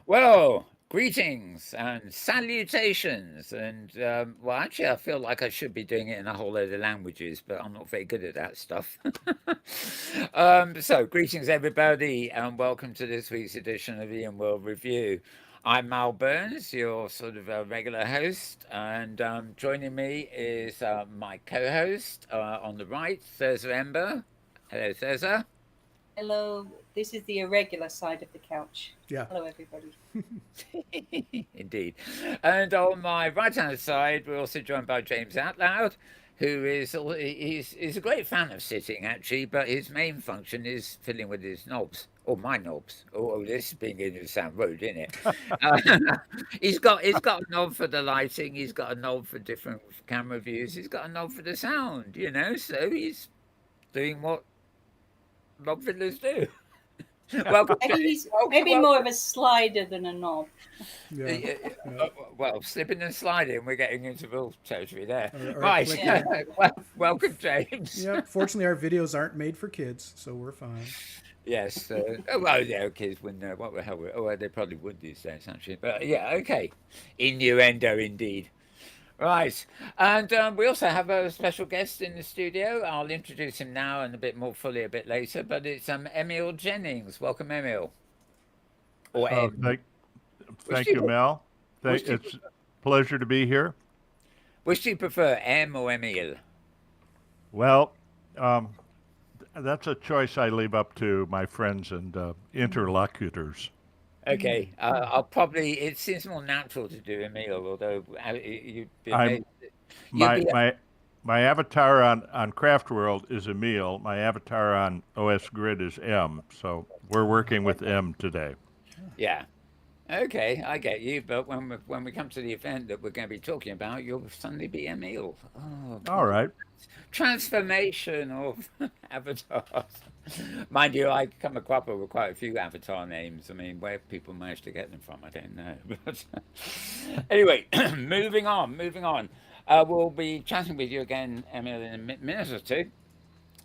Well, greetings and salutations. And, well, actually, I feel like I should be doing it in a whole load of languages, but I'm not very good at that stuff. So, greetings, everybody, and welcome to this week's edition of the Inworld Review. I'm Mal Burns, your sort of regular host, and joining me is my co host on the right, Thurza Ember. Hello, Thurza. Hello, this is the irregular side of the couch. Yeah. Hello, everybody. Indeed. And on my right hand side, we're also joined by James Atloud, who he's a great fan of sitting actually, but his main function is fiddling with his knobs. Or my knobs. Oh, this is being in the sound road, isn't it? He's got a knob for the lighting. He's got a knob for different camera views. He's got a knob for the sound. So he's doing what knob fiddlers do. Welcome, Maybe James. he's Welcome, maybe more of welcome. a slider than a knob. Yeah. Yeah. Well, slipping and sliding, we're getting into real territory there. Or Right. Yeah. clicking. Welcome, James. Yeah. Fortunately, our videos aren't made for kids, so we're fine. Yes. Well, yeah, kids wouldn't know what the hell. Oh, well, they probably would these days, actually. But yeah, okay. Innuendo, indeed. Right. And we also have a special guest in the studio. I'll introduce him now and a bit more fully a bit later. But it's Emil Jennings. Welcome, Emil. Or Oh, M. Which do thank you, you, Mel. which do you, It's a pleasure to be here. which do you prefer, M or Emil? Well, um, that's a choice I leave up to my friends and interlocutors. Okay, I'll probably. It seems more natural to do a meal, although you'd be I'm amazed. You'd my be. my my avatar on Craft World is Emil. My avatar on OS Grid is M. So we're working with M today. Yeah. Okay, I get you. But when we come to the event that we're going to be talking about, you'll suddenly be a meal. Oh, All right. transformation of avatars. Mind you, I come across with quite a few avatar names. I mean, where people manage to get them from, I don't know. But anyway, moving on, moving on. We'll be chatting with you again, Emil, in a minute or two.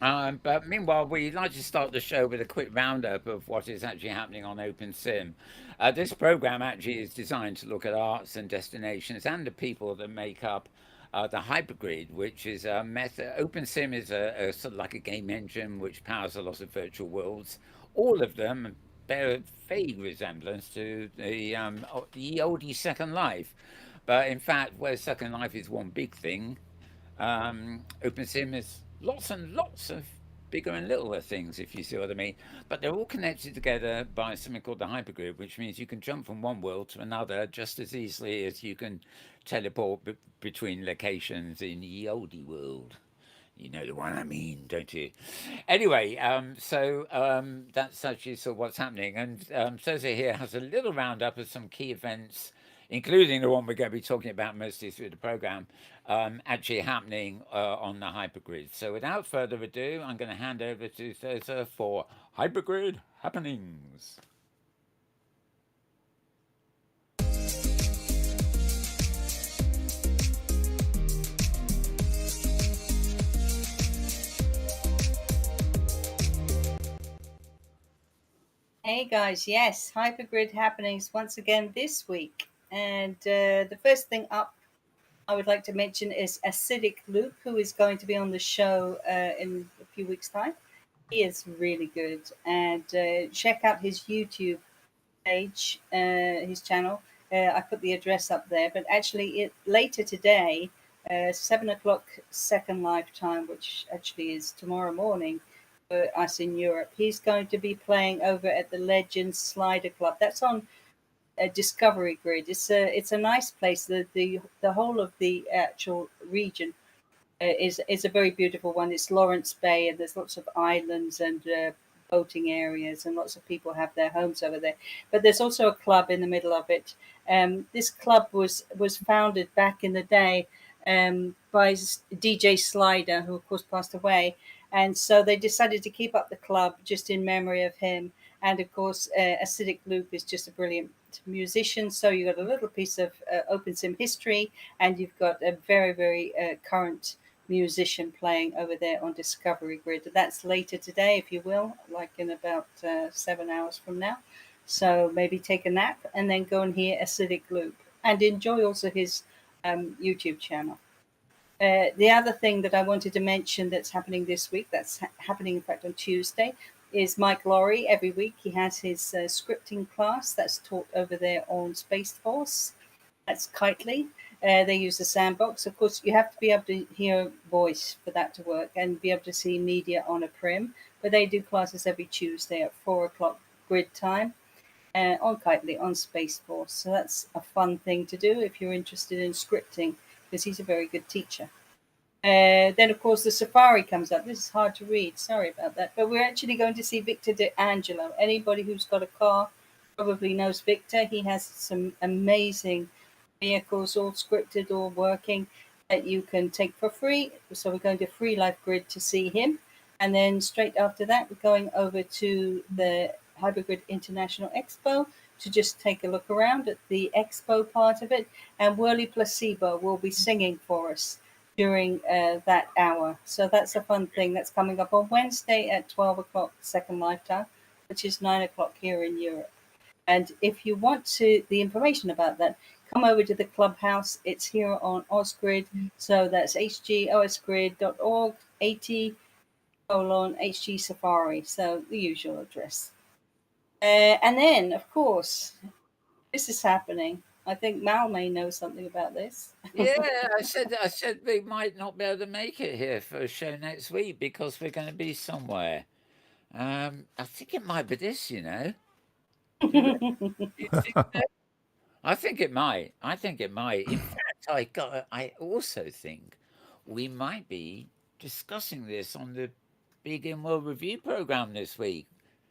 But meanwhile, we'd like to start the show with a quick roundup of what is actually happening on OpenSim. This program actually is designed to look at arts and destinations and the people that make up the Hypergrid, which is a method. OpenSim is a sort of like a game engine which powers a lot of virtual worlds. All of them bear a vague resemblance to the oldie Second Life. But in fact, where Second Life is one big thing, OpenSim is lots and lots of bigger and littler things, if you see what I mean. But they're all connected together by something called the hypergrid, which means you can jump from one world to another just as easily as you can teleport between locations in the oldie world. You know the one I mean, don't you? Anyway, that's actually sort of what's happening. And Sosa here has a little roundup of some key events, including the one we're going to be talking about mostly through the program, actually happening on the hypergrid. So without further ado, I'm going to hand over to Sosa for hypergrid happenings. Hey guys, yes, Hypergrid happenings once again this week. And the first thing up I would like to mention is Acidic Luke, who is going to be on the show in a few weeks' time. He is really good. And check out his YouTube page, his channel. I put the address up there, but actually, later today, 7 o'clock Second Life time, which actually is tomorrow morning for us in Europe. He's going to be playing over at the Legends Slider Club. That's on Discovery Grid. It's a nice place. The whole of the actual region is a very beautiful one. It's Lawrence Bay, and there's lots of islands and boating areas, and lots of people have their homes over there. But there's also a club in the middle of it. This club was founded back in the day by DJ Slider, who of course passed away, and so they decided to keep up the club just in memory of him. And of course, Acidic Loop is just a brilliant musician. So you've got a little piece of OpenSim history, and you've got a very, very current musician playing over there on Discovery Grid. That's later today, if you will, like in about 7 hours from now. So maybe take a nap and then go and hear Acidic Loop and enjoy also his YouTube channel. The other thing that I wanted to mention that's happening this week, that's happening in fact on Tuesday, is Mike Laurie. Every week he has his scripting class that's taught over there on Space Force. That's Kitely. They use the sandbox. Of course, you have to be able to hear voice for that to work and be able to see media on a prim. But they do classes every Tuesday at 4 o'clock grid time on Kitely on Space Force. So that's a fun thing to do if you're interested in scripting, because he's a very good teacher. Then, of course, the safari comes up. This is hard to read. Sorry about that. But we're actually going to see Victor D'Angelo. Anybody who's got a car probably knows Victor. He has some amazing vehicles, all scripted, all working, that you can take for free. So we're going to Free Life Grid to see him. And then straight after that, we're going over to the Hypergrid International Expo to just take a look around at the expo part of it. And Whirly Placebo will be singing for us during that hour. So that's a fun thing that's coming up on Wednesday at 12 o'clock Second Lifetime, which is 9 o'clock here in Europe. And if you want the information about that, come over to the clubhouse. It's here on Osgrid. So that's hgosgrid.org, 80:HG Safari. So the usual address. And then, of course, this is happening. I think Mal may know something about this. Yeah, I said we might not be able to make it here for a show next week because we're going to be somewhere. I think it might be this, you know. Do you think so? I think it might. I think it might. In fact, I also think we might be discussing this on the Big Inworld review program this week.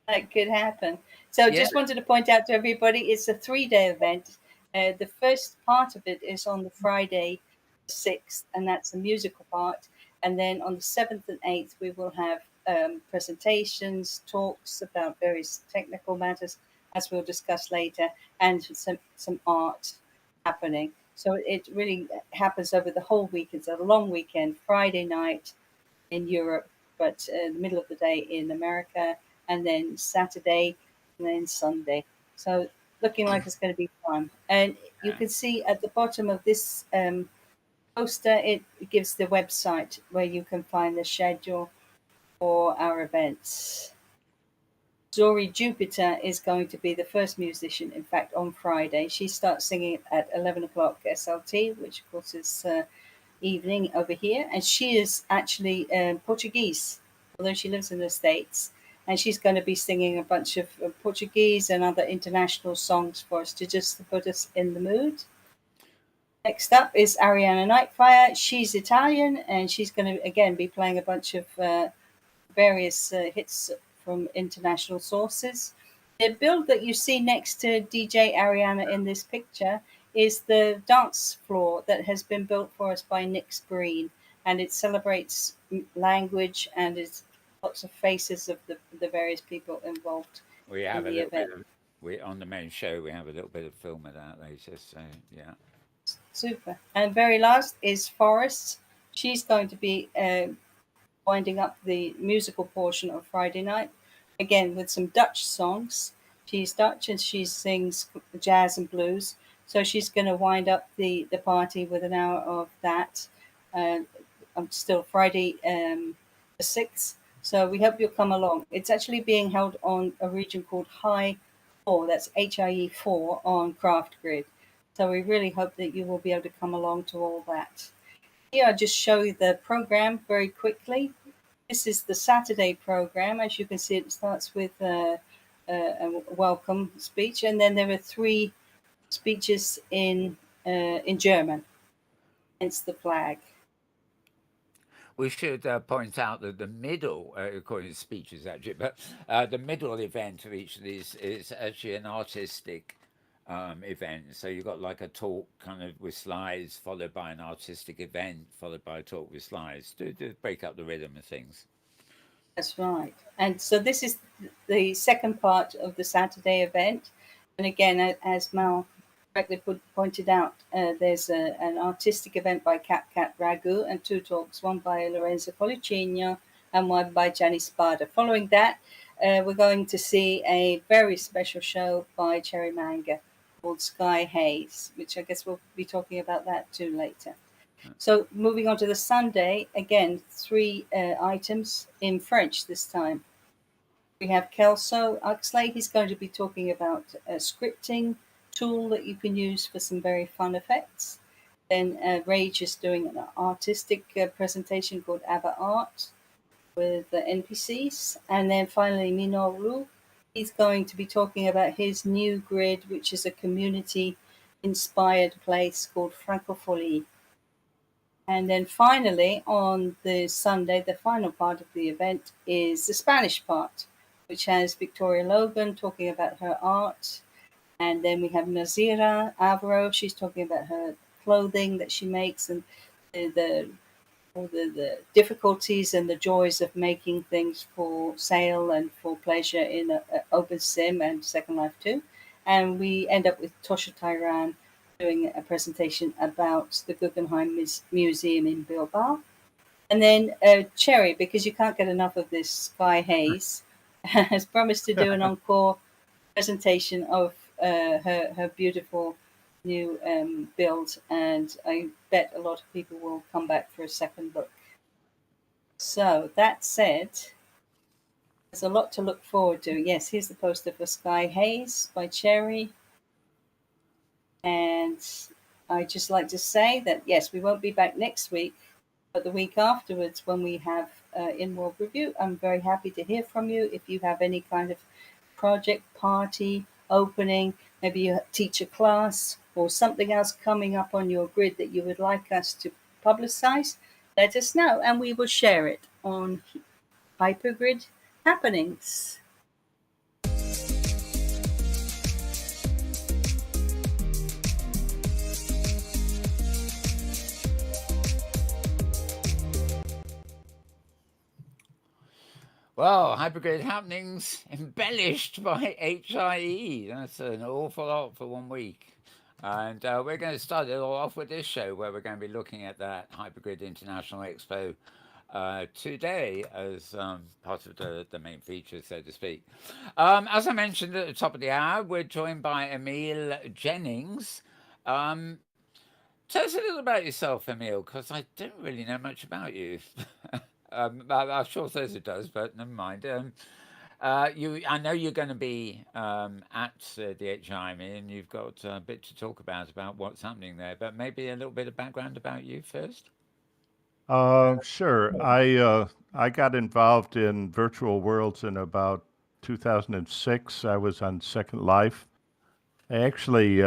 That could happen. So Yeah. just wanted to point out to everybody, it's a 3-day event. The first part of it is on the Friday, the 6th, and that's a musical part. And then on the 7th and 8th, we will have presentations, talks about various technical matters, as we'll discuss later, and some art happening. So it really happens over the whole week. It's a long weekend, Friday night in Europe, but the middle of the day in America, and then Saturday, and then Sunday. So looking like it's going to be fun. And you can see at the bottom of this poster, it gives the website where you can find the schedule for our events. Zori Jupiter is going to be the first musician, in fact, on Friday. She starts singing at 11 o'clock SLT, which of course is evening over here. And she is actually Portuguese, although she lives in the States. And she's going to be singing a bunch of Portuguese and other international songs for us to just put us in the mood. Next up is Ariana Nightfire. She's Italian, and she's going to, again, be playing a bunch of various hits from international sources. The build that you see next to DJ Ariana in this picture is the dance floor that has been built for us by Nick Spreen, and it celebrates language and it's lots of faces of the various people involved We in have a the little event. bit of we on the main show. We have a little bit of film of that later. So yeah. Super. And very last is Forrest. She's going to be winding up the musical portion of Friday night, again with some Dutch songs. She's Dutch and she sings jazz and blues. So she's going to wind up the party with an hour of that. Still Friday the 6th. So we hope you'll come along. It's actually being held on a region called HIE 4, that's HIE 4 on Craft Grid. So we really hope that you will be able to come along to all that. Here I'll just show you the program very quickly. This is the Saturday program. As you can see, it starts with a welcome speech, and then there are 3 speeches in German. Hence the flag. We should point out that the middle, according to speeches actually, but the middle event of each of these is actually an artistic event. So you've got like a talk kind of with slides, followed by an artistic event, followed by a talk with slides to break up the rhythm of things. That's right. And so this is the second part of the Saturday event. And again, as Mal correctly pointed out, there's an artistic event by Cat Ragu and 2 talks, one by Lorenzo Policino and one by Gianni Spada. Following that, we're going to see a very special show by Cherry Manga called Sky Haze, which I guess we'll be talking about that too later. So moving on to the Sunday, again, three items in French this time. We have Kelso Uxley. He's going to be talking about a scripting tool that you can use for some very fun effects. Then Rage is doing an artistic presentation called Ava Art with the NPCs. And then finally, Minoru. He's going to be talking about his new grid, which is a community-inspired place called Francophonie. And then finally, on the Sunday, the final part of the event is the Spanish part, which has Victoria Logan talking about her art. And then we have Nazira Avro. She's talking about her clothing that she makes and the difficulties and the joys of making things for sale and for pleasure in Open Sim and Second Life 2. And we end up with Tosha Tyran doing a presentation about the Guggenheim Museum in Bilbao. And then Cherry, because you can't get enough of this Sky Haze, has promised to do an encore presentation of her beautiful new build, and I bet a lot of people will come back for a second look. So that said, there's a lot to look forward to. Yes, here's the poster for Sky Haze by Cherry. And I'd just like to say that, yes, we won't be back next week, but the week afterwards when we have Inworld Review, I'm very happy to hear from you. If you have any kind of project, party, opening, maybe you teach a class or something else coming up on your grid that you would like us to publicize, let us know and we will share it on Hypergrid Happenings. Well, Hypergrid Happenings embellished by HIE. That's an awful lot for 1 week. And we're going to start it all off with this show where we're going to be looking at that Hypergrid International Expo today as part of the main feature, so to speak. As I mentioned at the top of the hour, we're joined by Emil Jennings. Tell us a little about yourself, Emil, because I don't really know much about you. I'm sure Thursday does, but never mind. I know you're going to be at the HIE, and you've got a bit to talk about what's happening there. But maybe a little bit of background about you first. Sure. I got involved in virtual worlds in about 2006. I was on Second Life. I actually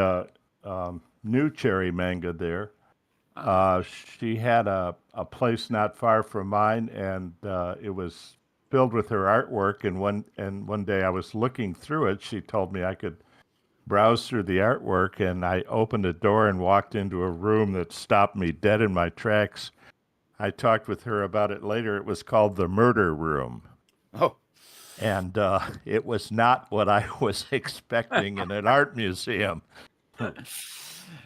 knew Cherry Manga there. She had a place not far from mine, and it was filled with her artwork. And one day I was looking through it. She told me I could browse through the artwork, and I opened a door and walked into a room that stopped me dead in my tracks. I talked with her about it later. It was called the Murder Room. Oh. And it was not what I was expecting in an art museum.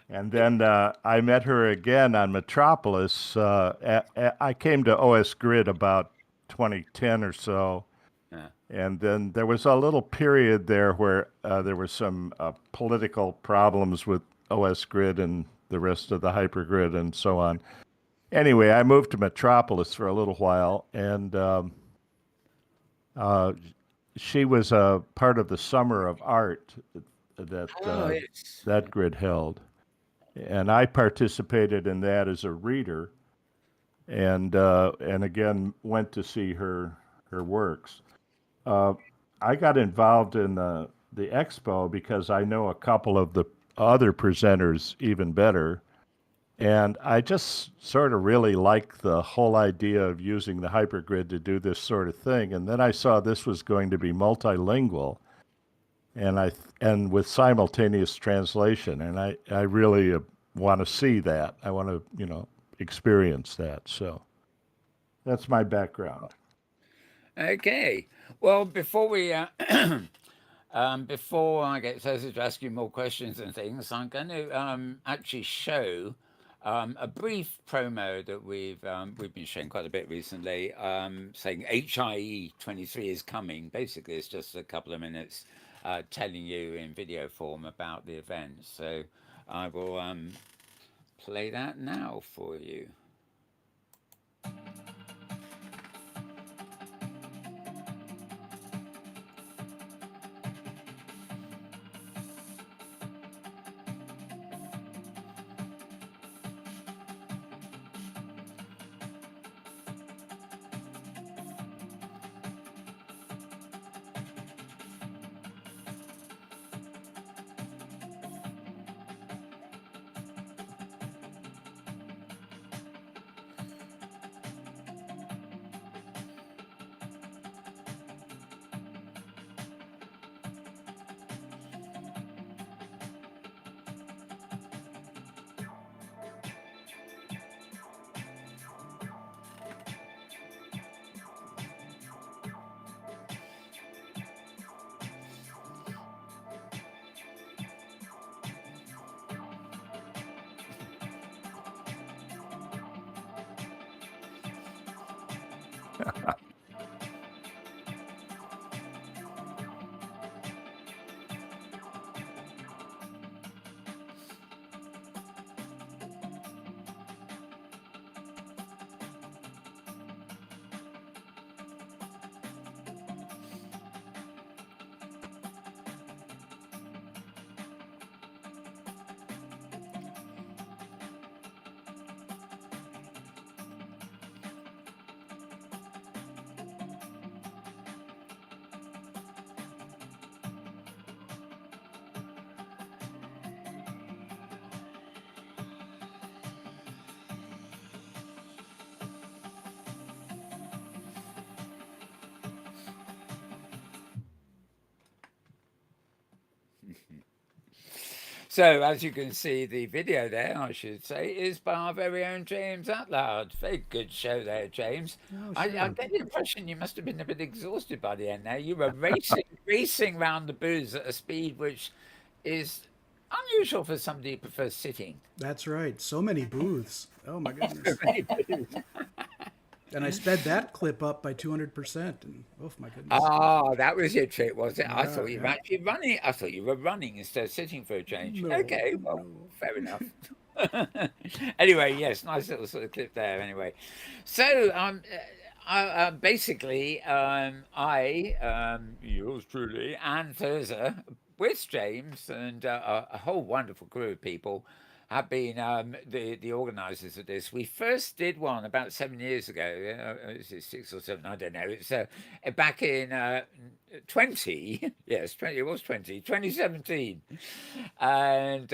And then I met her again on Metropolis. I came to OS Grid about 2010 or so. Yeah. And then there was a little period there where there were some political problems with OS Grid and the rest of the Hypergrid and so on. Anyway, I moved to Metropolis for a little while, and she was a part of the Summer of Art that that grid held, and I participated in that as a reader, and again went to see her works. I got involved in the expo because I know a couple of the other presenters even better. And I just sort of really like the whole idea of using the Hypergrid to do this sort of thing. And then I saw this was going to be multilingual and with simultaneous translation. And I really want to see that. I want to, experience that. So that's my background. Okay. Well, before we before I get Thursday to ask you more questions and things, I'm going to actually show a brief promo that we've been showing quite a bit recently, saying HIE 23 is coming. Basically, it's just a couple of minutes telling you in video form about the event. So I will play that now for you. So, as you can see, the video there, I should say, is by our very own James Atlloud. Very good show there, James. Oh, I sure. get the impression you must have been a bit exhausted by the end there. You were racing round the booths at a speed which is unusual for somebody who prefers sitting. That's right. So many booths. Oh my goodness. Many booths. And I sped that clip up by 200%. And oh my goodness. Ah, that was your trick, was it? I Yeah, thought you were yeah. actually running. I thought you were running instead of sitting for a change. No, Okay, well, no. fair enough. Anyway, yes, nice little sort of clip there. Anyway, so basically, yours truly, and Thursday with James and a whole wonderful crew of people have been the organisers of this. We first did one about 7 years ago. Is it 6 or 7? I don't know. It's back in 20. Yes, 20. It was 2017. And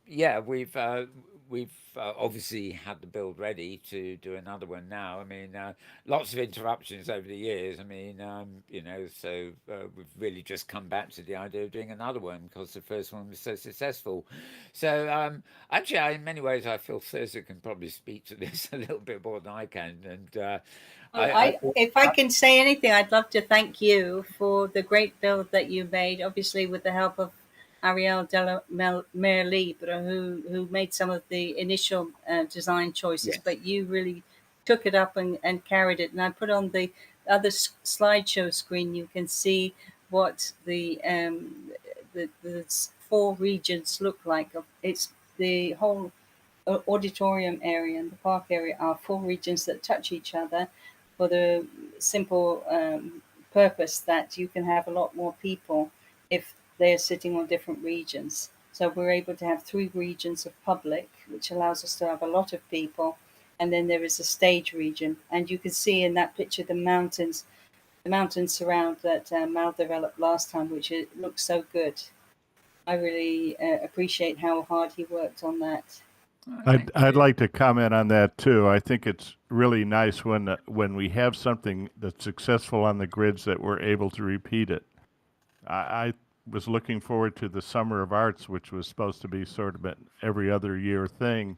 yeah, we've obviously had the build ready to do another one now. I mean, lots of interruptions over the years. I mean, so we've really just come back to the idea of doing another one because the first one was so successful. So actually, in many ways, I feel Thursday can probably speak to this a little bit more than I can. And If I can say anything, I'd love to thank you for the great build that you made, obviously with the help of Ariel de la Mer Libre, who made some of the initial design choices, yes. but you really took it up and carried it. And I put on the other slideshow screen, you can see what the 4 regions look like. It's the whole auditorium area and the park area are 4 regions that touch each other for the simple purpose that you can have a lot more people if they're sitting on different regions. So we're able to have 3 regions of public, which allows us to have a lot of people. And then there is a stage region. And you can see in that picture the mountains surround that Mal developed last time, which looks so good. I really appreciate how hard he worked on that. I'd like to comment on that too. I think it's really nice when we have something that's successful on the grids that we're able to repeat it. I was looking forward to the Summer of Arts, which was supposed to be sort of an every other year thing,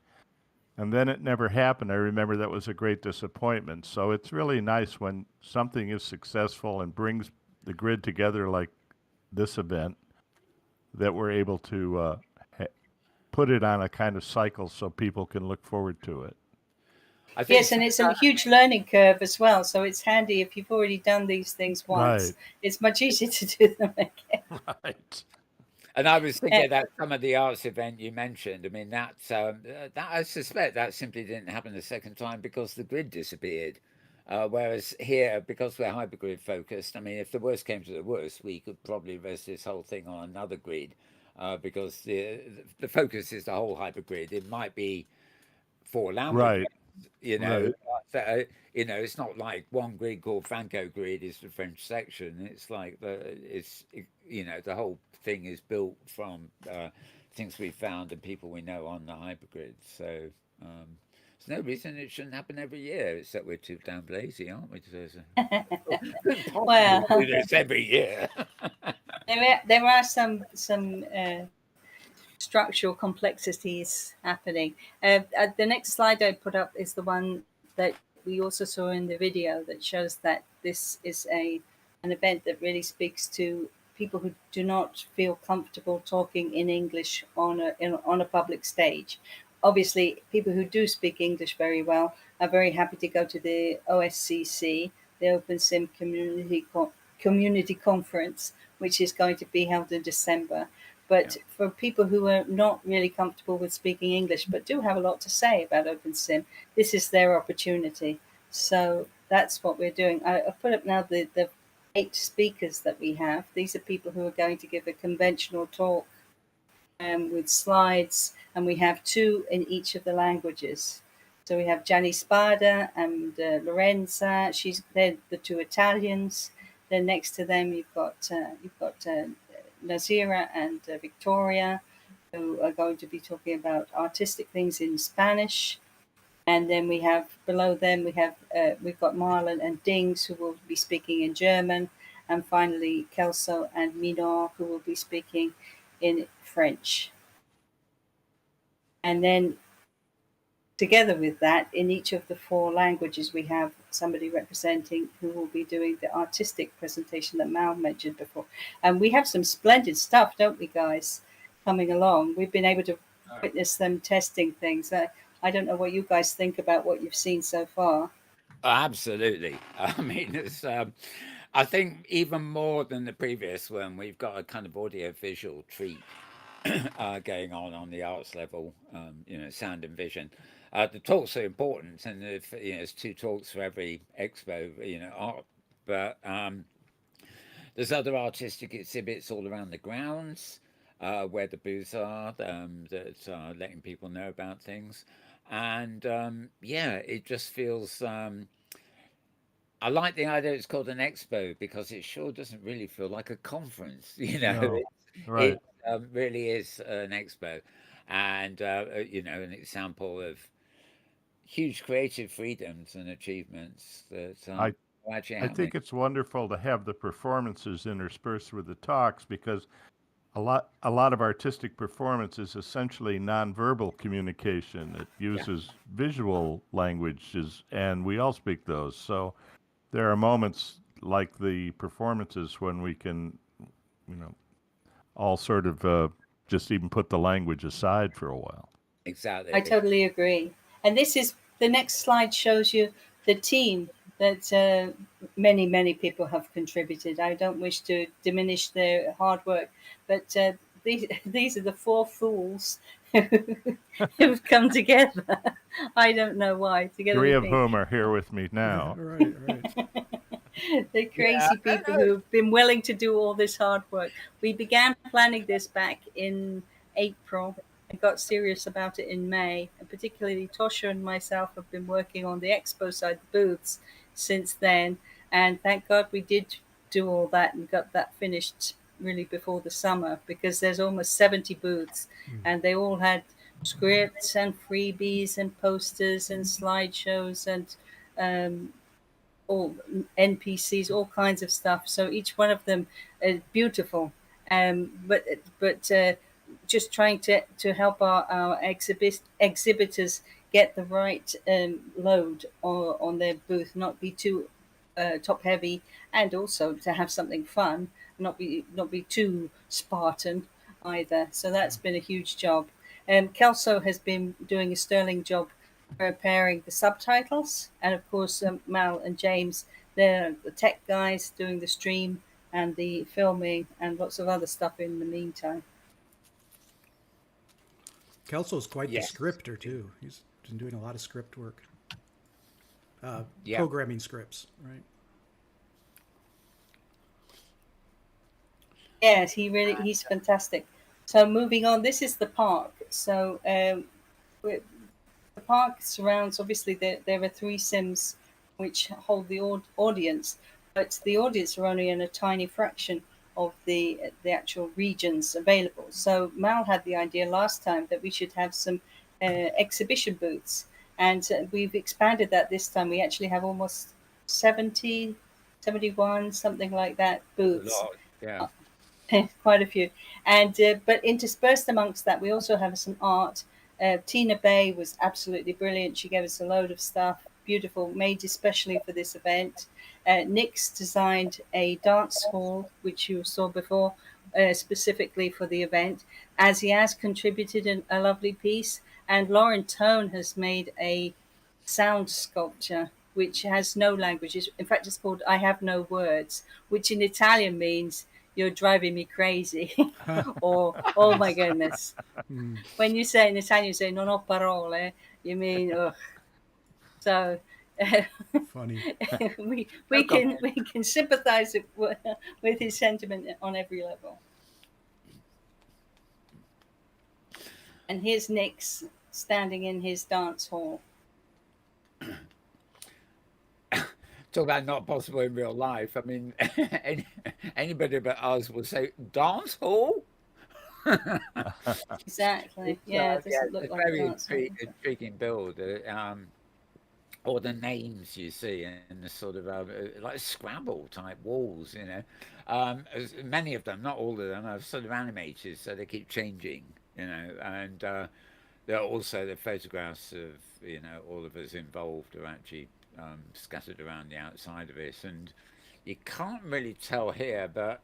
and then it never happened. I remember that was a great disappointment. So it's really nice when something is successful and brings the grid together like this event, that we're able to put it on a kind of cycle so people can look forward to it. I think Yes, and it's a huge learning curve as well. So it's handy if you've already done these things once. Right. It's much easier to do them again. Right. And I was thinking that some of the arts event you mentioned, I mean, that I suspect that simply didn't happen the second time because the grid disappeared. Whereas here, because we're hypergrid focused, I mean, if the worst came to the worst, we could probably rest this whole thing on another grid because the focus is the whole hypergrid. It might be 4 languages, Right. you know. Right. You know, it's not like one grid called Franco grid is the French section. It's like you know, the whole thing is built from things we found and people we know on the hypergrid. So there's no reason it shouldn't happen every year, except we're too damn lazy, aren't we? Well, Do this every year. there are some structural complexities happening. The next slide I put up is the one that we also saw in the video that shows that this is an event that really speaks to people who do not feel comfortable talking in English on a public stage. Obviously, people who do speak English very well are very happy to go to the OSCC, the Open Sim Community Conference, which is going to be held in December. But for people who are not really comfortable with speaking English, but do have a lot to say about OpenSim, this is their opportunity. So that's what we're doing. I put up now the 8 speakers that we have. These are people who are going to give a conventional talk with slides, and we have 2 in each of the languages. So we have Gianni Spada and Lorenza. They're the 2 Italians. Then next to them you've got Nazira and Victoria, who are going to be talking about artistic things in Spanish. And then we have below them we've got Marlon and Dings, who will be speaking in German, and finally Kelso and Minor, who will be speaking in French. And then together with that, in each of the 4 languages, we have somebody representing who will be doing the artistic presentation that Mal mentioned before. And we have some splendid stuff, don't we, guys, coming along? We've been able to witness them testing things. I don't know what you guys think about what you've seen so far. Absolutely. I mean, it's. I think even more than the previous one, we've got a kind of audio-visual treat going on the arts level. You know, sound and vision. The talks are important, and if you know, there's 2 talks for every expo. You know, art, but there's other artistic exhibits all around the grounds where the booths are that are letting people know about things, and yeah, it just feels. I like the idea it's called an expo because it sure doesn't really feel like a conference. You know, No. Right. it really is an expo, and you know, an example of huge creative freedoms and achievements that I are actually I happening. think it's wonderful to have the performances interspersed with the talks because a lot of artistic performance is essentially nonverbal communication. It uses visual languages, and we all speak those. So there are moments like the performances when we can, you know, all sort of just even put the language aside for a while. Exactly. I totally agree. And this is the next slide shows you the team that many people have contributed. I don't wish to diminish their hard work, but these are the 4 fools who've come together. I don't know why. Together 3 with of me. whom are here with me now. Right. The crazy people who've been willing to do all this hard work. We began planning this back in April and got serious about it in May. And particularly Tosha and myself have been working on the expo side, the booths, since then. And thank God we did do all that and got that finished really before the summer, because there's almost 70 booths and they all had scripts and freebies and posters and slideshows and all NPCs, all kinds of stuff. So each one of them is beautiful. But just trying to help our exhibitors get the right load on their booth, not be too top heavy, and also to have something fun, not be too Spartan either. So that's been a huge job. Kelso has been doing a sterling job preparing the subtitles, and of course Mal and James, they're the tech guys doing the stream and the filming and lots of other stuff in the meantime. Kelso's quite the Yes. scripter too. He's been doing a lot of script work, Yeah. programming scripts, right? Yes, he's fantastic. So moving on, this is the park. So the park surrounds, obviously there are 3 sims which hold the audience, but the audience are only in a tiny fraction of the actual regions available. So Mal had the idea last time that we should have some exhibition booths, and we've expanded that this time. We actually have almost 70, 71, something like that, booths. Yeah. Quite a few, and but interspersed amongst that, we also have some art. Tina Bay was absolutely brilliant. She gave us a load of stuff, beautiful, made especially for this event. Nick's designed a dance hall, which you saw before, specifically for the event. As he has contributed a lovely piece, and Lauren Tone has made a sound sculpture which has no language. In fact, it's called "I Have No Words," which in Italian means "you're driving me crazy," or "oh my goodness." When you say in Italian, you say "non ho parole," you mean ugh. So Funny. we can sympathise with his sentiment on every level. And here's Nick's standing in his dance hall. Talk about not possible in real life. I mean, anybody but us will say dance hall. Exactly. Yeah, it doesn't look it's like a very dance hall. intriguing build. Or the names you see in the sort of like Scrabble type walls, you know. Many of them, not all of them, are sort of animated, so they keep changing, you know. And there are also the photographs of, you know, all of us involved are actually scattered around the outside of it, and you can't really tell here, but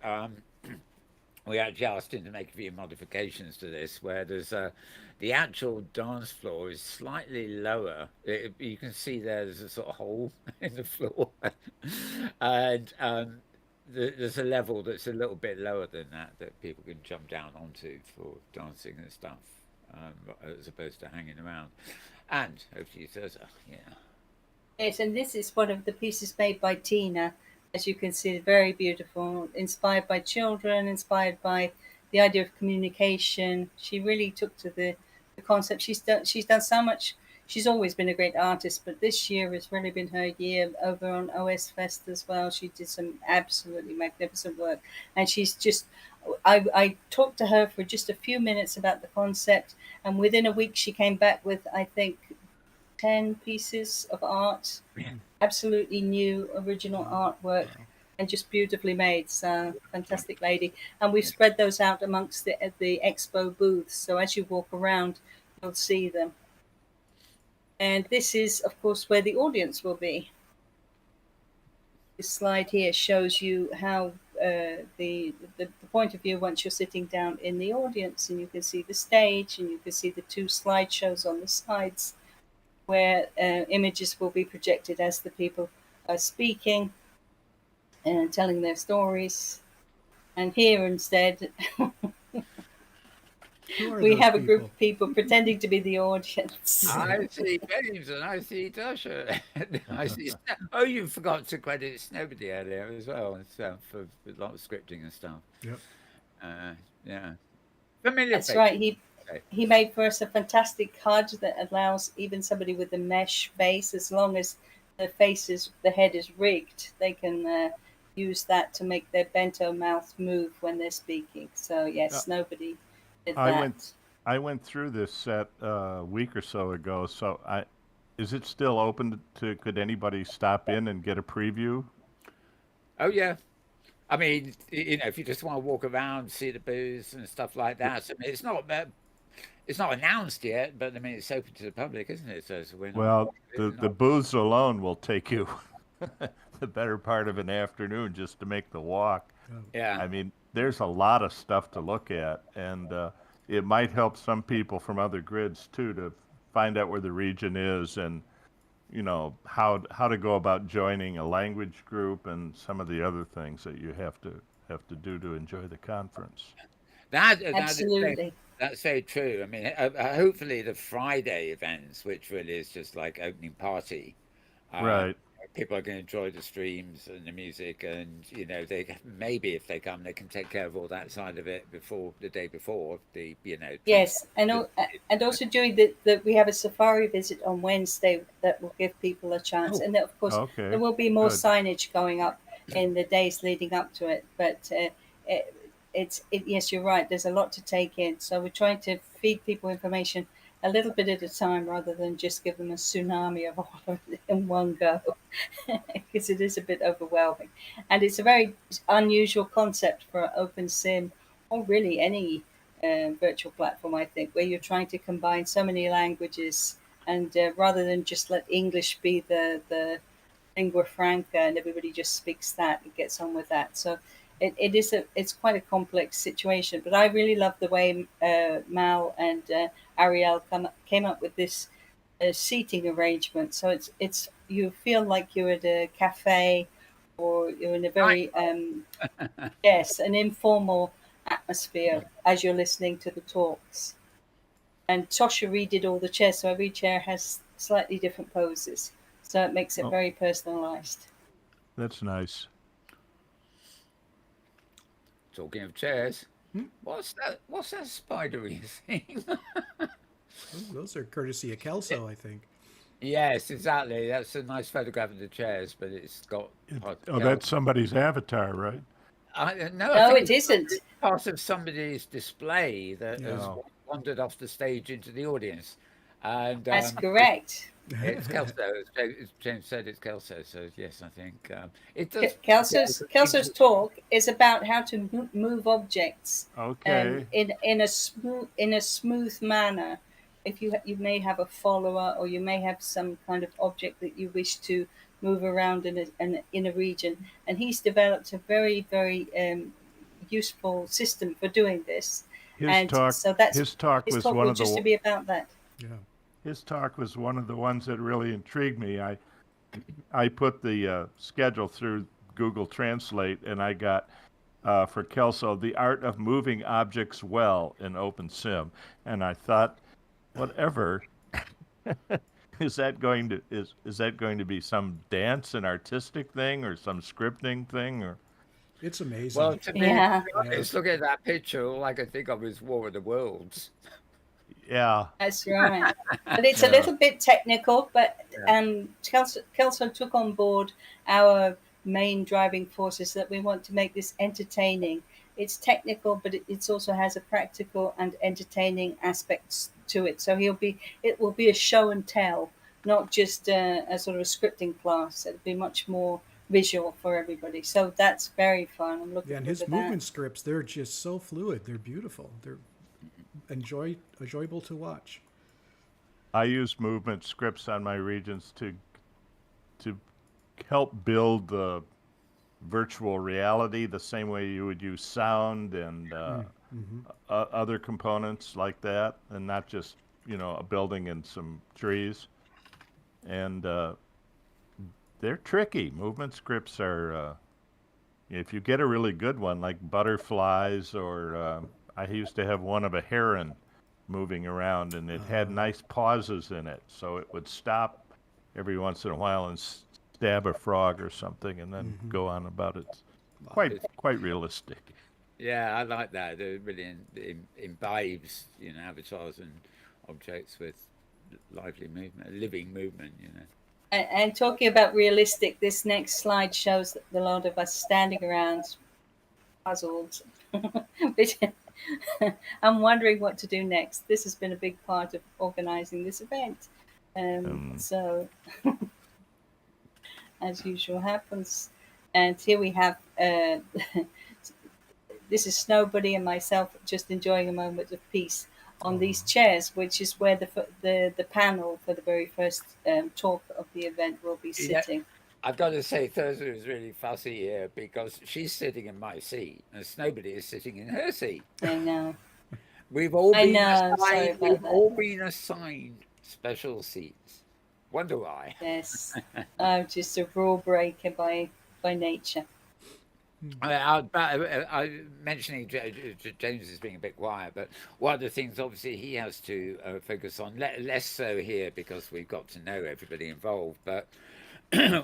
we actually asked him to make a few modifications to this, where there's the actual dance floor is slightly lower. You can see there's a sort of hole in the floor, and there's a level that's a little bit lower than that people can jump down onto for dancing and stuff, as opposed to hanging around. And hopefully there's yeah. Yes, and this is one of the pieces made by Tina. As you can see, very beautiful, inspired by children, inspired by the idea of communication. She really took to the concept. She's done so much. She's always been a great artist, but this year has really been her year over on OS Fest as well. She did some absolutely magnificent work, and she's just. I talked to her for just a few minutes about the concept, and within a week she came back with, I think, 10 pieces of art, absolutely new original artwork, and just beautifully made. So fantastic lady. And we've spread those out amongst the expo booths, so as you walk around you'll see them. And this is of course where the audience will be. This slide here shows you how the point of view once you're sitting down in the audience, and you can see the stage, and you can see the 2 slideshows on the sides, where images will be projected as the people are speaking and telling their stories. And here instead, we have a group of people pretending to be the audience. I see James and I see Tasha. I see. Oh, you forgot to credit Snowbody earlier as well, so for a lot of scripting and stuff. Yep. Yeah. Familiar. That's right. He made for us a fantastic HUD that allows even somebody with a mesh face, as long as the head is rigged, they can use that to make their bento mouth move when they're speaking. So yes, nobody did that. I went through this set a week or so ago. So is it still open to? Could anybody stop in and get a preview? Oh yeah. I mean, you know, if you just want to walk around, see the booths and stuff like that. I mean, it's not announced yet, but I mean, it's open to the public, isn't it? So the booths alone will take you the better part of an afternoon just to make the walk. Yeah. I mean, there's a lot of stuff to look at, and it might help some people from other grids too to find out where the region is and how to go about joining a language group and some of the other things that you have to do to enjoy the conference. Absolutely. That's very true. I mean, hopefully the Friday events, which really is just like opening party, Right. people are going to enjoy the streams and the music, and they maybe if they come, they can take care of all that side of it before the day before the Yes, and also during we have a safari visit on Wednesday that will give people a chance, and then, of course Okay. there will be more Good. signage going up in the days leading up to it. But yes, you're right. There's a lot to take in, so we're trying to feed people information a little bit at a time rather than just give them a tsunami of all of it in one go, because it is a bit overwhelming, and it's a very unusual concept for open sim or really any virtual platform, I think, where you're trying to combine so many languages, and rather than just let English be the lingua franca and everybody just speaks that and gets on with that. So it's quite a complex situation. But I really love the way Mal and Ariel came up with this seating arrangement. So it's you feel like you're at a cafe or you're in a very yes, an informal atmosphere as you're listening to the talks. And Tosha redid all the chairs, so every chair has slightly different poses. So it makes it Oh, very personalized. that's nice. Talking of chairs, what's that spidery thing? Oh, those are courtesy of Kelso, I think. Yes, exactly. That's a nice photograph of the chairs, but it's got That's somebody's avatar, right? no, I No, think it it's isn't. part of somebody's display that Yeah. has Oh, wandered off the stage into the audience, and That's correct. it's Kelso. As James said, it's Kelso. So yes, I think it does. Kelso's talk is about how to move objects okay. in a smooth manner. If you may have a follower, or you may have some kind of object that you wish to move around in a region, and he's developed a very useful system for doing this. His And talk so that's his talk his was talk one will of the just to be about that. Yeah. his talk was one of the ones that really intrigued me. I put the schedule through Google Translate, and I got for Kelso, the art of moving objects well in OpenSim, and I thought, whatever. Is that going to be some dance and artistic thing or some scripting thing or? It's amazing. Well, to be Yeah, honest, look at that picture. All I could think of is War of the Worlds. Yeah. that's right. But it's a Yeah. little bit technical. But Yeah. Kelso took on board our main driving forces that we want to make this entertaining. It's technical, but it also has a practical and entertaining aspects to it. So it will be a show and tell, not just a sort of scripting class. It'll be much more visual for everybody. So that's very fun. I'm looking Yeah, and forward his to movement scripts, they're just so fluid. They're beautiful. They're enjoyable to watch. I use movement scripts on my regions to help build the virtual reality the same way you would use sound and other components like that, and not just a building and some trees. And they're tricky. Movement scripts are if you get a really good one, like butterflies, or I used to have one of a heron moving around, and it had nice pauses in it, so it would stop every once in a while and stab a frog or something, and then go on about it. Quite realistic. Yeah, I like that. It really imbibes, avatars and objects with lively movement, living movement. And talking about realistic, this next slide shows a lot of us standing around puzzled. Which I'm wondering what to do next. This has been a big part of organizing this event. So, as usual happens. And here we have this is Snowbody and myself just enjoying a moment of peace on these chairs, which is where the panel for the very first talk of the event will be sitting. Yeah. I've got to say, Thursday is really fussy here because she's sitting in my seat and Snowbody is sitting in her seat. I know. We've all I been know. Sorry assigned. about We've that. all been assigned special seats. Wonder why? Yes, I'm just a rule breaker by nature. I mentioning James is being a bit quiet, but one of the things obviously he has to focus on, less so here because we've got to know everybody involved, but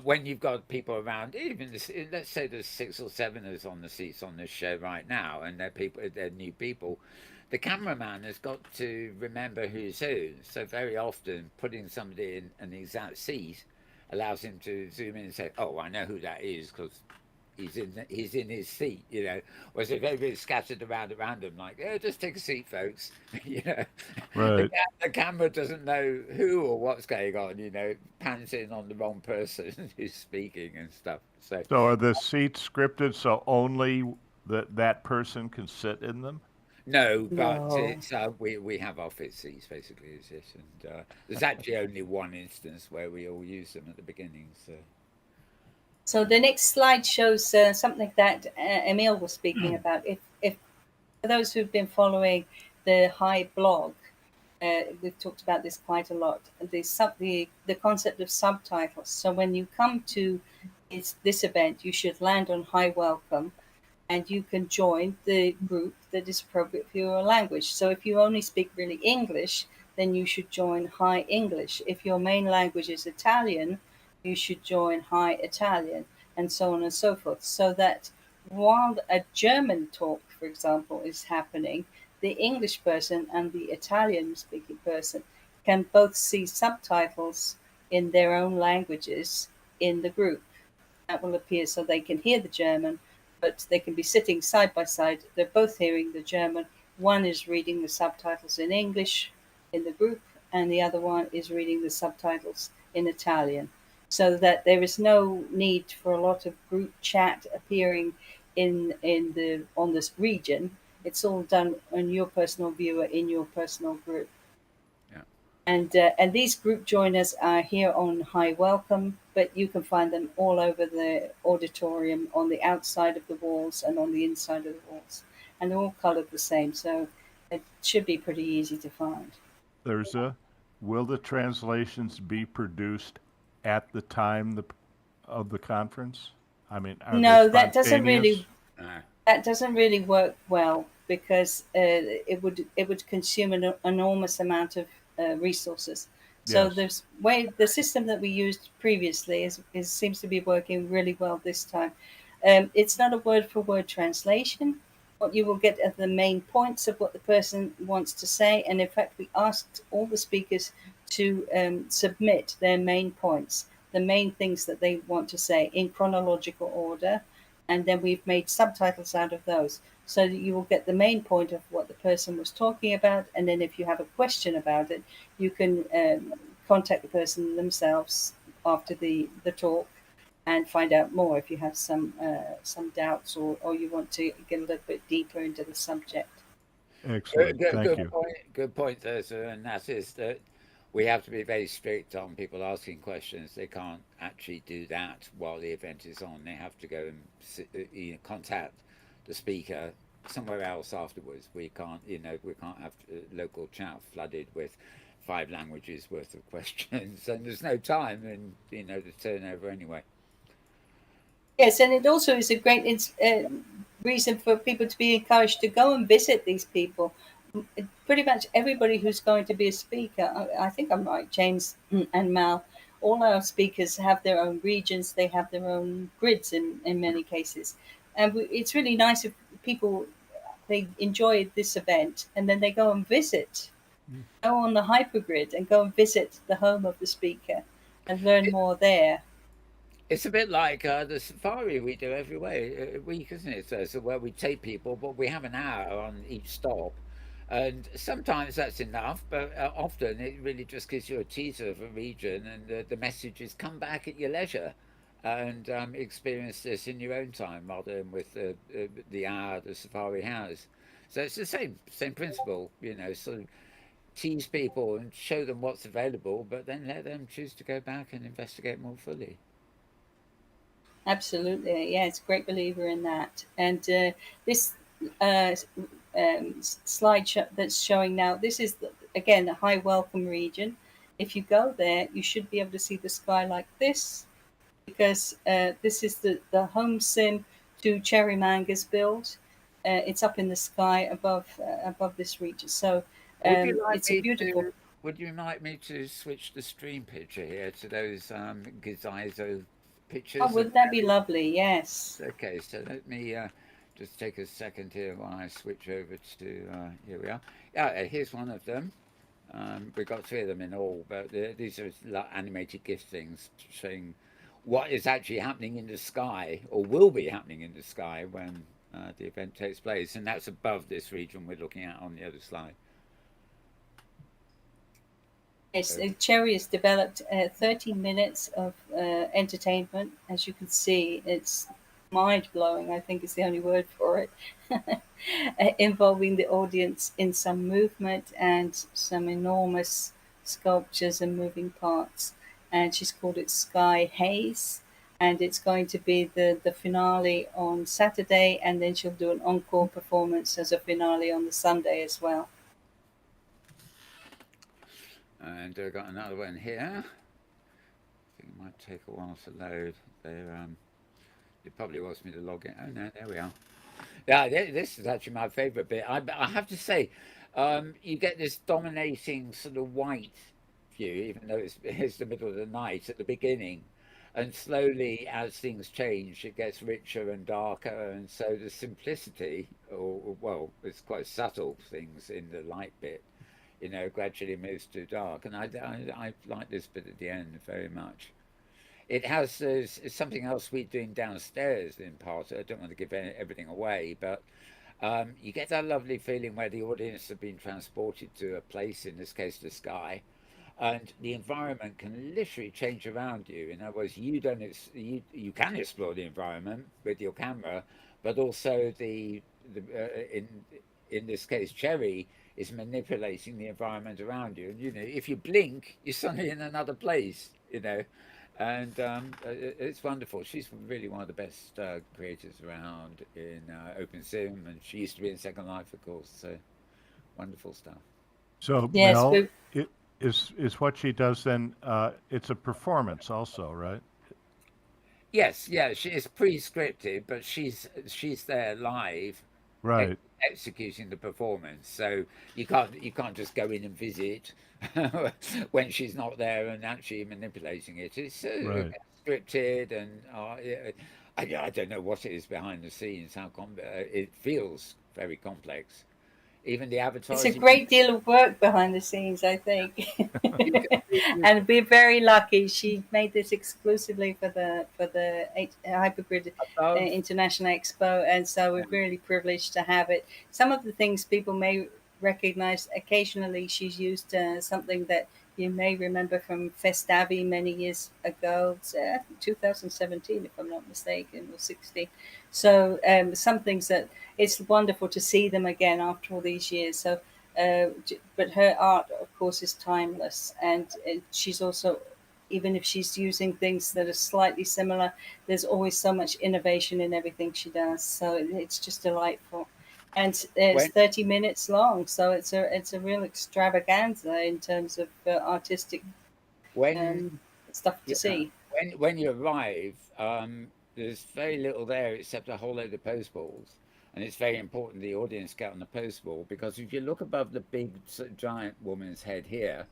when you've got people around, even this, let's say there's 6 or 7 on the seats on this show right now, and they're new people. The cameraman has got to remember who's who. So very often, putting somebody in an exact seat allows him to zoom in and say, "Oh, I know who that is because he's in his seat," you know. Whereas if everybody's scattered around at random, like, "Yeah, just take a seat, folks," you know, Right. the camera doesn't know who or what's going on, you know, it pans in on the wrong person who's speaking and stuff. So So are the seats scripted so only that person can sit in them? no, but No. it's we have our fit seats basically, is it? And there's actually only one instance where we all use them at the beginning. So So the next slide shows something that Emil was speaking about. If for those who've been following the HIE blog, we've talked about this quite a lot. The concept of subtitles. So when you come to this event, you should land on HIE Welcome, and you can join the group that is appropriate for your language. So if you only speak really English, then you should join HIE English. If your main language is Italian, you should join HIE Italian, and so on and so forth. So that while a German talk, for example, is happening, the English person and the Italian speaking person can both see subtitles in their own languages in the group. That will appear so they can hear the German, but they can be sitting side by side. They're both hearing the German. One is reading the subtitles in English in the group, and the other one is reading the subtitles in Italian. So that there is no need for a lot of group chat appearing in the on this region. It's all done on your personal viewer in your personal group. yeah. And these group joiners are here on HIE Welcome, but you can find them all over the auditorium, on the outside of the walls and on the inside of the walls, and they're all coloured the same, so it should be pretty easy to find. Will the translations be produced at the time of the conference? I mean, are they No, that doesn't spontaneous? really that doesn't really work well because it would consume an enormous amount of resources. So Yes. the system that we used previously is seems to be working really well this time. It's not a word for word translation. What you will get are the main points of what the person wants to say, and in fact, we asked all the speakers to submit their main points, the main things that they want to say in chronological order, and then we've made subtitles out of those so that you will get the main point of what the person was talking about, and then if you have a question about it, you can contact the person themselves after the talk and find out more if you have some doubts, or you want to get a little bit deeper into the subject. Excellent. Thank you. Good point there, sir. And that is that we have to be very strict on people asking questions. They can't actually do that while the event is on. They have to go and contact the speaker somewhere else afterwards. We can't, we can't have local chat flooded with 5 languages worth of questions, and there's no time, and the turnover anyway. Yes, and it also is a great reason for people to be encouraged to go and visit these people. Pretty much everybody who's going to be a speaker, I think I'm right, James and Mal, all our speakers have their own regions, they have their own grids in many cases. And it's really nice if people, they enjoy this event and then they go and visit, go on the Hypergrid and go and visit the home of the speaker and learn more there. It's a bit like the safari we do every week, isn't it? So where we take people, but we have an hour on each stop, and sometimes that's enough, but often it really just gives you a teaser of a region, and the message is come back at your leisure, and experience this in your own time, rather than with the hour the safari has. So it's the same principle, sort of tease people and show them what's available, but then let them choose to go back and investigate more fully. Absolutely, yeah, it's a great believer in that. And this uh, slide that's showing now. This is, again, the high welcome region. If you go there, you should be able to see the sky like this, because this is the home sim to Cherry Manga's build. It's up in the sky above this region. So Would you like it's a me beautiful. to? Would you like me to switch the stream picture here to those Gizaizo Oh, pictures? would that be lovely? Yes. Okay, so let me just take a second here while I switch over to. Here we are. Yeah, here's one of them. We've got three of them in all, but these are animated GIF things showing what is actually happening in the sky, or will be happening in the sky when the event takes place, and that's above this region we're looking at on the other slide. Yes, Cherry has developed 30 minutes of entertainment. As you can see, it's mind-blowing, I think is the only word for it, involving the audience in some movement and some enormous sculptures and moving parts. And she's called it Sky Haze. And it's going to be the finale on Saturday, and then she'll do an encore performance as a finale on the Sunday as well. And I've got another one here. I think it might take a while to load. It probably wants me to log in. Oh no, there we are. Yeah, this is actually my favourite bit. I have to say, you get this dominating sort of white view, even though it's the middle of the night at the beginning. And slowly, as things change, it gets richer and darker. And so the simplicity, well, it's quite subtle things in the light bit, gradually moves to dark. And I like this bit at the end very much. It has something else we're doing downstairs in part. I don't want to give everything away, but you get that lovely feeling where the audience have been transported to a place, in this case the sky, and the environment can literally change around you. In other words, you can explore the environment with your camera, but also in this case Cherry is manipulating the environment around you, and if you blink, you're suddenly in another place, and it's wonderful. She's really one of the best creators around in OpenSim, and she used to be in Second Life, of course. So wonderful stuff. So Yes, Mel, is what she does then? It's a performance, also, right? Yes, yeah, she is pre-scripted, but she's there live, Right. executing the performance. So you can't just go in and visit when she's not there and actually manipulating it. It's Right. scripted, and I don't know what it is behind the scenes. How it feels very complex. Even the avatars. It's a great deal of work behind the scenes, I think. And we're very lucky. She made this exclusively for the Hypergrid International Expo, and so we're really privileged to have it. Some of the things people may recognize. Occasionally, she's used something that you may remember from Festavi many years ago, 2017, if I'm not mistaken, or 16. So some things that it's wonderful to see them again after all these years. So, but her art, of course, is timeless, and she's also, even if she's using things that are slightly similar, there's always so much innovation in everything she does. So it's just delightful. And it's 30 minutes long, so it's a real extravaganza in terms of artistic stuff to see. When you arrive, there's very little there except a whole load of post balls, and it's very important the audience get on the post ball, because if you look above the big giant woman's head here,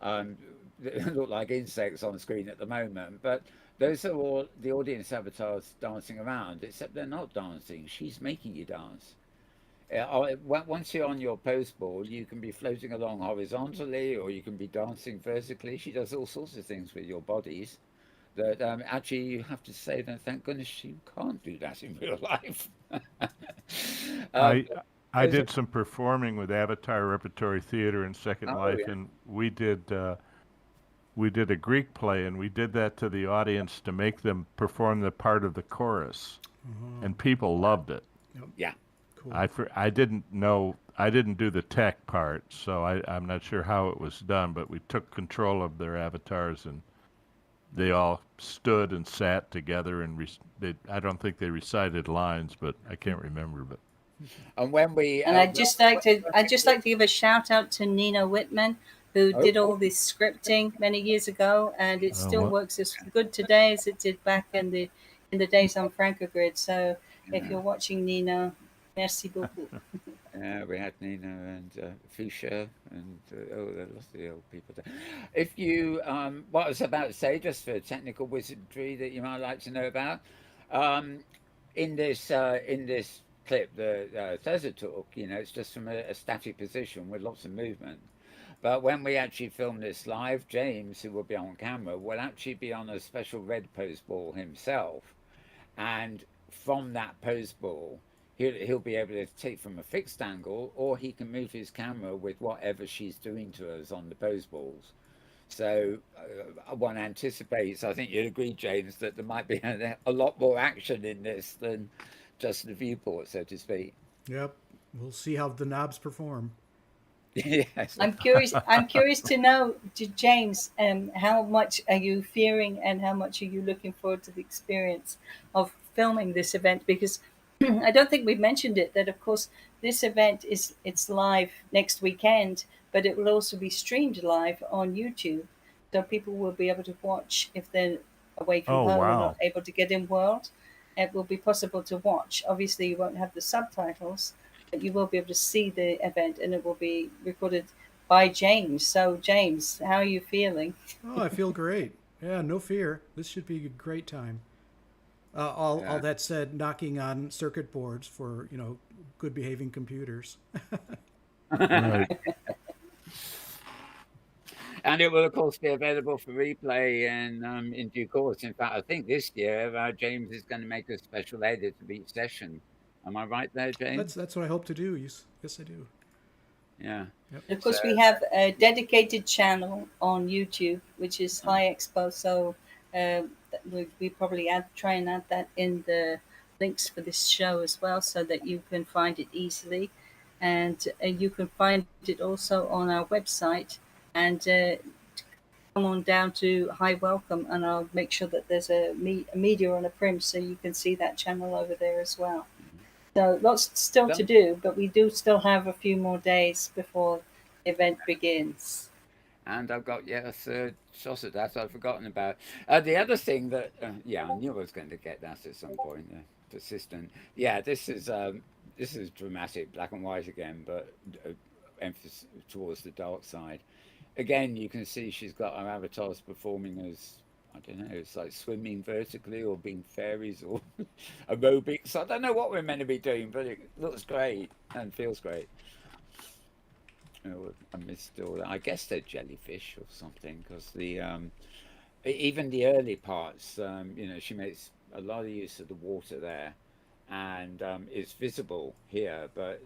they look like insects on screen at the moment, but those are all the audience avatars dancing around, except they're not dancing. She's making you dance. Once you're on your post ball, you can be floating along horizontally, or you can be dancing vertically. She does all sorts of things with your bodies that actually you have to say that thank goodness you can't do that in real life. I did some performing with Avatar Repertory Theater in Second Life, yeah. And we did a Greek play, and we did that to the audience to make them perform the part of the chorus, and people loved it. Yep. Yeah. Cool. I didn't do the tech part, so I'm not sure how it was done, but we took control of their avatars, and they all stood and sat together, and I don't think they recited lines, but I can't remember. But And when we And I'd just like to give a shout out to Nina Whitman, who did all this scripting many years ago, and it still works as good today as it did back in the days on Francogrid. So if you're watching, Nina, merci beaucoup. we had Nina and Fuchsia and there are lots of the old people there. If you, what I was about to say, just for technical wizardry that you might like to know about, in this clip, the Theza talk, it's just from a static position with lots of movement. But when we actually film this live, James, who will be on camera, will actually be on a special red pose ball himself, and from that pose ball, he'll be able to take from a fixed angle, or he can move his camera with whatever she's doing to us on the pose balls. So one anticipates, I think you'd agree, James, that there might be a lot more action in this than just the viewport, so to speak. Yep. We'll see how the knobs perform. Yes. I'm curious to know, James, how much are you fearing and how much are you looking forward to the experience of filming this event? Because I don't think we've mentioned it, that of course this event it's live next weekend, but it will also be streamed live on YouTube. So people will be able to watch if they're away from home and not able to get in World. It will be possible to watch. Obviously, you won't have the subtitles, but you will be able to see the event, and it will be recorded by James. So, James, how are you feeling? Oh, I feel great. Yeah, no fear. This should be a great time. All that said, knocking on circuit boards for good behaving computers. Right. And it will, of course, be available for replay and in due course. In fact, I think this year James is going to make a special edit of each session. Am I right there, James? That's what I hope to do. Yes, I do. Yeah. Yep. Of course, we have a dedicated channel on YouTube, which is HIE Expo. So we probably try and add that in the links for this show as well, so that you can find it easily. And you can find it also on our website. And come on down to High Welcome, and I'll make sure that there's a media on a print, so you can see that channel over there as well. So lots still to do, but we do still have a few more days before the event begins. And I've got a third shot at that I've forgotten about. The other thing that, I knew I was going to get that at some point. Persistent. Yeah, this is dramatic, black and white again, but emphasis towards the dark side. Again, you can see she's got her avatars performing as, I don't know, it's like swimming vertically or being fairies or aerobics. I don't know what we're meant to be doing, but it looks great and feels great. I missed all that. I guess they're jellyfish or something, because even the early parts, she makes a lot of use of the water there, and it's visible here, but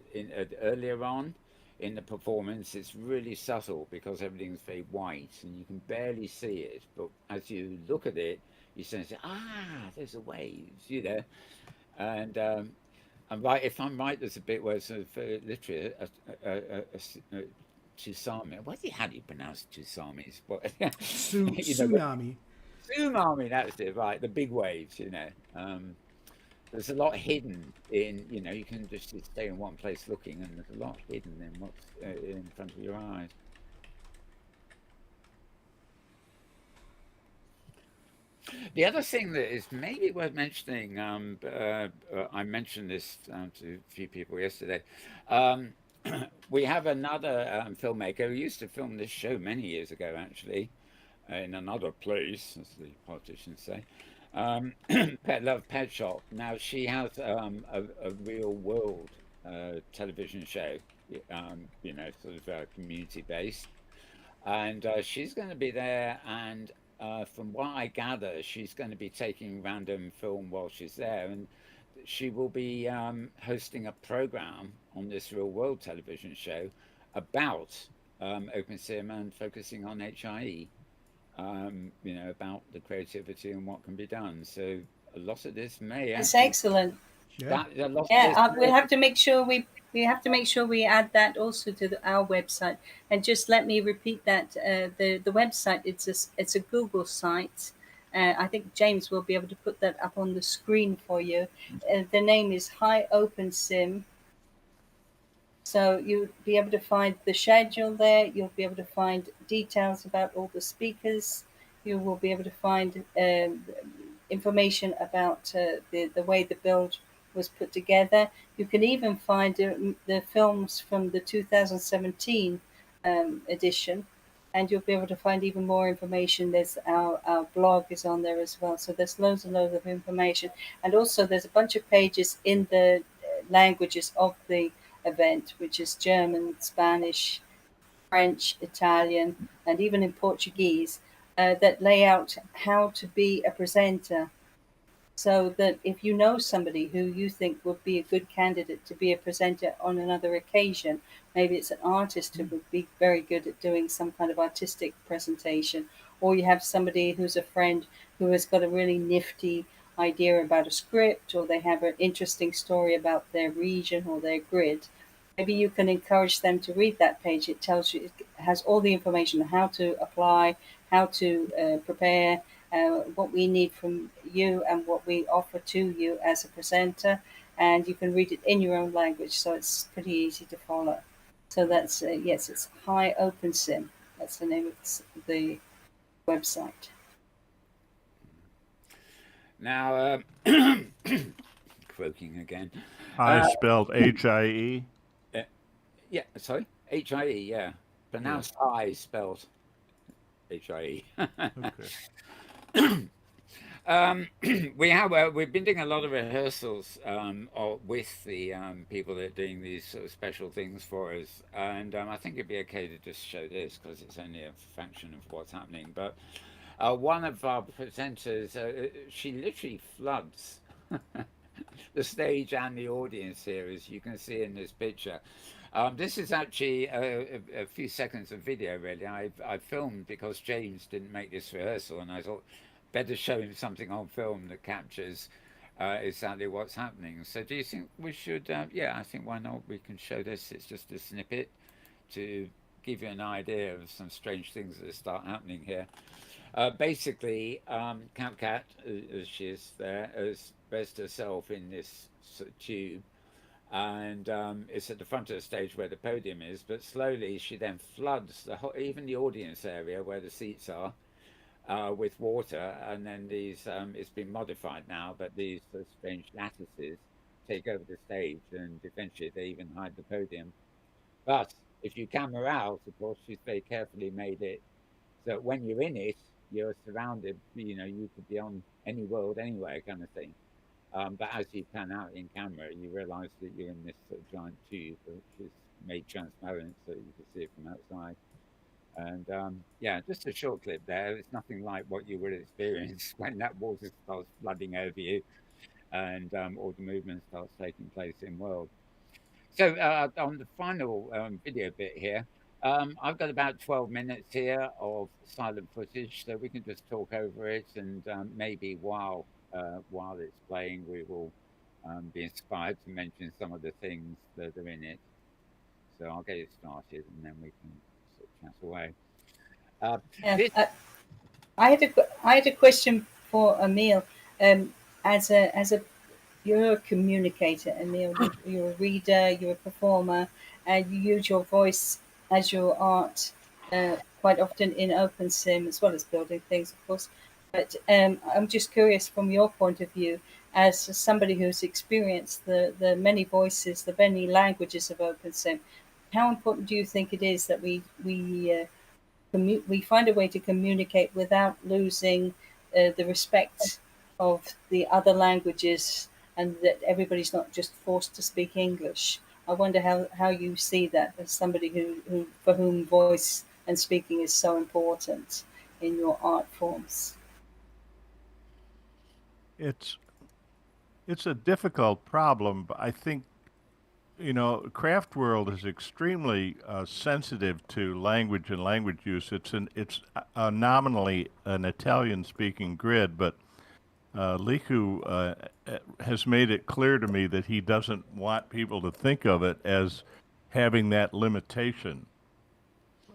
earlier on in the performance, it's really subtle because everything's very white and you can barely see it. But as you look at it, you sense, there's the waves, And right, if I'm right, there's a bit where it's literally a tsunami. How do you pronounce tsunamis? Tsunami. Tsunami, that's it, right? The big waves, There's a lot hidden in, you can just stay in one place looking, and there's a lot hidden in what's in front of your eyes. The other thing that is maybe worth mentioning, I mentioned this to a few people yesterday. We have another filmmaker who used to film this show many years ago, actually, in another place, as the politicians say. Pet Love Pet Shop. Now she has a real world television show, sort of community based, and she's going to be there. And from what I gather, she's going to be taking random film while she's there, and she will be hosting a program on this real world television show about OpenSim and focusing on HIE. About the creativity and what can be done. So a lot of this may. That's excellent. We'll have to make sure we have to make sure we add that also to our website. And just let me repeat that the website, it's a Google site. I think James will be able to put that up on the screen for you. The name is HIE OpenSim So you'll be able to find the schedule there. You'll be able to find details about all the speakers. You will be able to find information about the way the build was put together. You can even find the films from the 2017 edition, and you'll be able to find even more information. There's our blog is on there as well. So there's loads and loads of information. And also there's a bunch of pages in the languages of the event, which is German, Spanish, French, Italian, and even in Portuguese, that lay out how to be a presenter, so that if you know somebody who you think would be a good candidate to be a presenter on another occasion, maybe it's an artist who would be very good at doing some kind of artistic presentation, or you have somebody who's a friend who has got a really nifty idea about a script, or they have an interesting story about their region or their grid. Maybe you can encourage them to read that page. It tells you, it has all the information on how to apply, how to prepare, what we need from you, and what we offer to you as a presenter. And you can read it in your own language, so it's pretty easy to follow. So that's, yes, it's HIE OpenSim. That's the name of the website. Now, croaking again. I spelled HIE. Yeah, sorry, HIE. Yeah, pronounced I, spelled HIE. Okay. We've been doing a lot of rehearsals with the people that are doing these sort of special things for us, and I think it'd be okay to just show this because it's only a fraction of what's happening. But one of our presenters, she literally floods the stage and the audience here, as you can see in this picture. This is actually a few seconds of video, really. I filmed because James didn't make this rehearsal, and I thought better show him something on film that captures exactly what's happening. So do you think we should, yeah, I think why not, we can show this. It's just a snippet to give you an idea of some strange things that start happening here. Basically, Cat, as she is there, has dressed herself in this sort of tube, and it's at the front of the stage where the podium is, but slowly she then floods the whole, even the audience area where the seats are, with water, and then these, it's been modified now, but these strange lattices take over the stage, and eventually they even hide the podium. But if you camera out, of course, she's very carefully made it so when you're in it, you're surrounded, you know, you could be on any world, anywhere kind of thing. But as you pan out in camera, you realize that you're in this sort of giant tube, which is made transparent so you can see it from outside. And yeah, just a short clip there. It's nothing like what you would experience when that water starts flooding over you and all the movement starts taking place in world. So on the final video bit here, I've got about 12 minutes here of silent footage, so we can just talk over it, and maybe while it's playing, we will be inspired to mention some of the things that are in it. So I'll get it started, and then we can sort of chat away. Yeah, I had a question for Emil. As a you're a communicator, Emil. You're a reader. You're a performer, and you use your voice as your art quite often in OpenSim, as well as building things, of course. But I'm just curious, from your point of view, as somebody who's experienced the many voices, the many languages of OpenSim, how important do you think it is that we find a way to communicate without losing the respect of the other languages, and that everybody's not just forced to speak English? I wonder how you see that as somebody who for whom voice and speaking is so important in your art forms. It's a difficult problem, but I think, you know, Craft World is extremely sensitive to language and language use. It's nominally an Italian-speaking grid, but Liku has made it clear to me that he doesn't want people to think of it as having that limitation.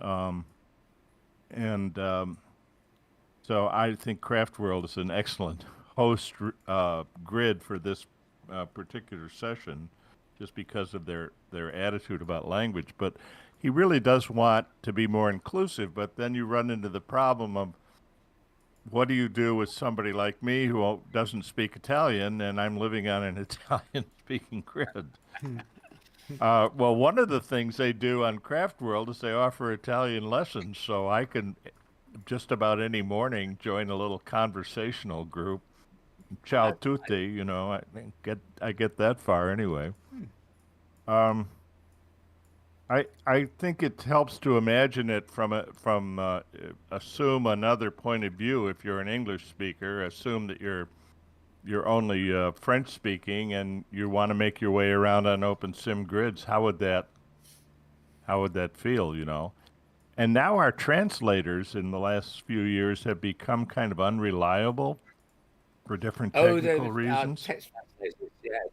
So I think Craft World is an excellent host grid for this particular session. just because of their attitude about language. But he really does want to be more inclusive. But then you run into the problem of what do you do with somebody like me who doesn't speak Italian and I'm living on an Italian-speaking grid? Well, one of the things they do on Craft World is they offer Italian lessons, so I can just about any morning join a little conversational group. Ciao tutti, you know, I get that far anyway. I think it helps to imagine it from assume another point of view. If you're an English speaker, assume that you're only French speaking and you want to make your way around on open sim grids. How would that feel? You know. And now our translators in the last few years have become kind of unreliable for different technical reasons. Text translators, yes.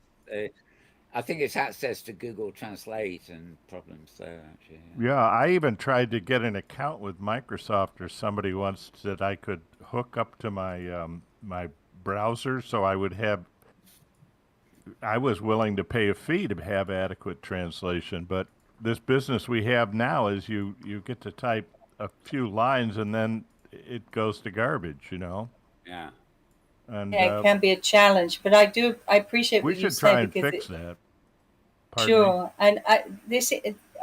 I think it's access to Google Translate and problems there, actually. Yeah, I even tried to get an account with Microsoft or somebody once that I could hook up to my my browser, so I was willing to pay a fee to have adequate translation. But this business we have now is you get to type a few lines and then it goes to garbage, you know. Yeah. And yeah, it can be a challenge, but I appreciate we what you should say try and because fix that. Pardon sure, and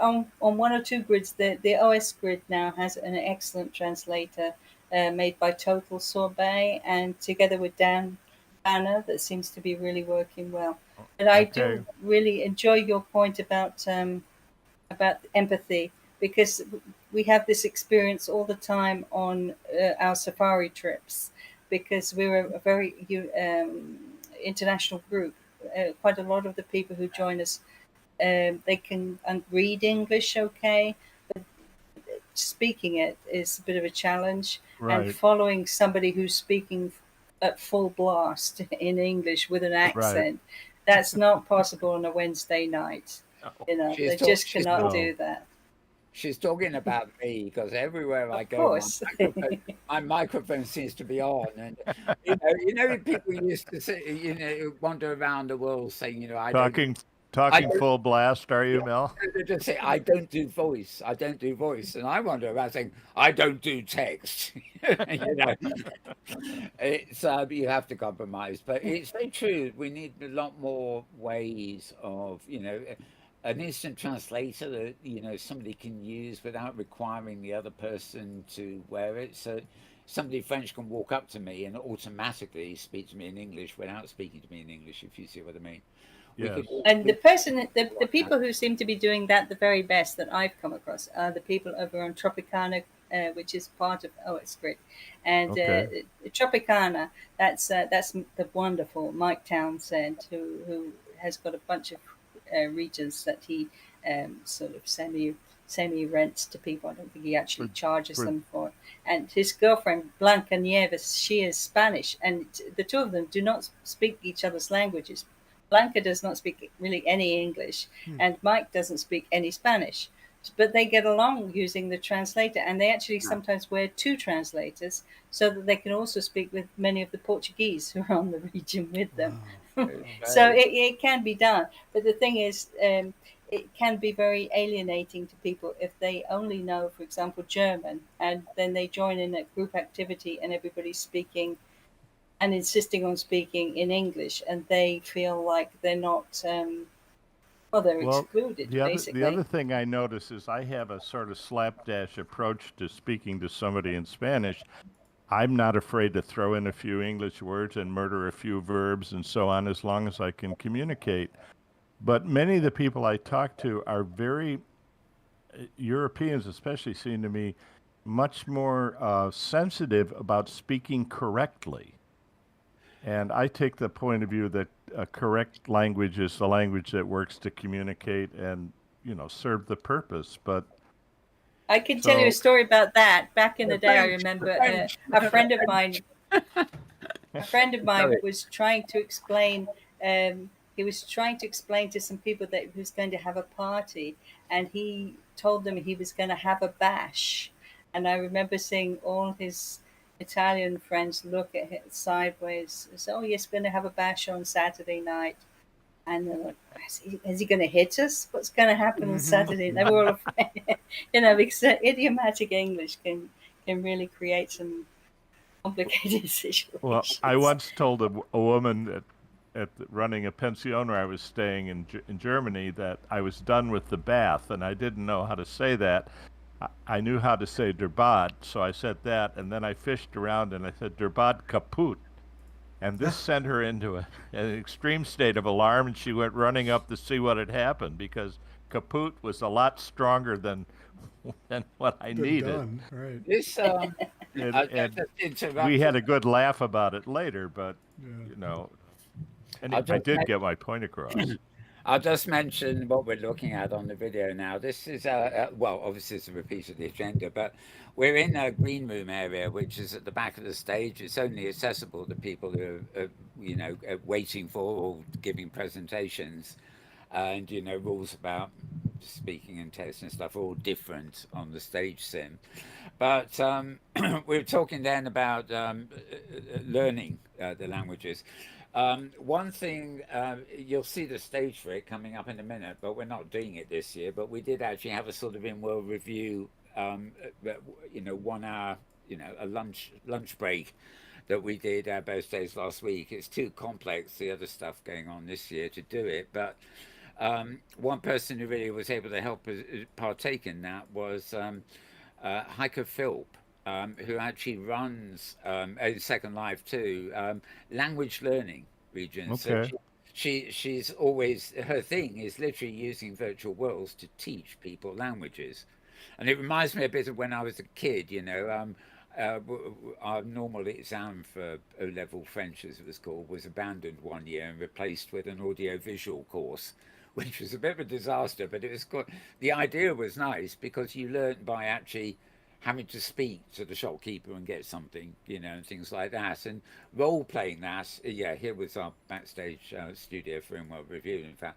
on one or two grids, the OS grid now has an excellent translator made by Total Sorbet, and together with Dan Banner, that seems to be really working well. But I Okay. do really enjoy your point about empathy because we have this experience all the time on our safari trips because we're a very international group. Quite a lot of the people who join us they can read English okay, but speaking it is a bit of a challenge. And Right. following somebody who's speaking at full blast in English with an Right. accent, that's not possible on a Wednesday night. You know, they just cannot do that. She's talking about me because everywhere I Of go, course. my microphone seems to be on, and people used to say, wander around the world saying, I Talking don't, full blast, are you, Mel? they just say, I don't do voice, and I wander around saying, I don't do text. It's you have to compromise, but it's very true. We need a lot more ways of, an instant translator that somebody can use without requiring the other person to wear it. So somebody French can walk up to me and automatically speak to me in English without speaking to me in English, if you see what I mean. Yes. And the people who seem to be doing that the very best that I've come across are the people over on Tropicana, which is part of OS Grid, and Okay. Tropicana. That's the wonderful Mike Townsend, who has got a bunch of regions that he sort of semi rents to people. I don't think he actually charges them for it. And his girlfriend Blanca Nieves, she is Spanish, and the two of them do not speak each other's languages. Blanca does not speak really any English, and Mike doesn't speak any Spanish. But they get along using the translator, and they actually sometimes wear two translators so that they can also speak with many of the Portuguese who are on the region with them. Wow. So it can be done. But the thing is, it can be very alienating to people if they only know, for example, German, and then they join in a group activity and everybody's speaking and insisting on speaking in English, and they feel like they're not, they're Well, excluded, the basically. other thing I notice is I have a sort of slapdash approach to speaking to somebody in Spanish. I'm not afraid to throw in a few English words and murder a few verbs and so on, as long as I can communicate. But many of the people I talk to are very, Europeans especially seem to me, much more sensitive about speaking correctly. And I take the point of view that a correct language is the language that works to communicate and, serve the purpose. But I can tell you a story about that. Back in the day, I remember a friend of mine. A friend of mine was trying to explain. He was trying to explain to some people that he was going to have a party, and he told them he was going to have a bash. And I remember seeing all his Italian friends look at him sideways. So, oh, yes, going to have a bash on Saturday night. And they're like, is he going to hit us? What's going to happen on Saturday? And they were all afraid, because idiomatic English can really create some complicated situations. Well, I once told a woman at running a pension where I was staying in Germany that I was done with the bath, and I didn't know how to say that. I knew how to say der Bad, so I said that, and then I fished around and I said der Bad kaputt. And this sent her into an extreme state of alarm, and she went running up to see what had happened because kaput was a lot stronger than what I needed. Done. Right. This and we had a good laugh about it later, but and I did get my point across. I'll just mention what we're looking at on the video now. This is, well, obviously it's a repeat of the agenda, but we're in a green room area, which is at the back of the stage. It's only accessible to people who are, waiting for or giving presentations. And, rules about speaking and text and stuff are all different on the stage sim. But we were talking then about learning the languages. One thing, you'll see the stage for it coming up in a minute, but we're not doing it this year. But we did actually have a sort of Inworld review, 1 hour, a lunch break that we did both days last week. It's too complex, the other stuff going on this year, to do it. But one person who really was able to help us partake in that was Heike Philp. Who actually runs Second Life too, language learning regions. Okay. So she's always, her thing is literally using virtual worlds to teach people languages, and it reminds me a bit of when I was a kid. Our normal exam for O-level French, as it was called, was abandoned one year and replaced with an audio-visual course, which was a bit of a disaster. But it was the idea was nice because you learned by actually having to speak to the shopkeeper and get something, and things like that, and role playing that. Yeah, here was our backstage studio for Inworld Review, in fact.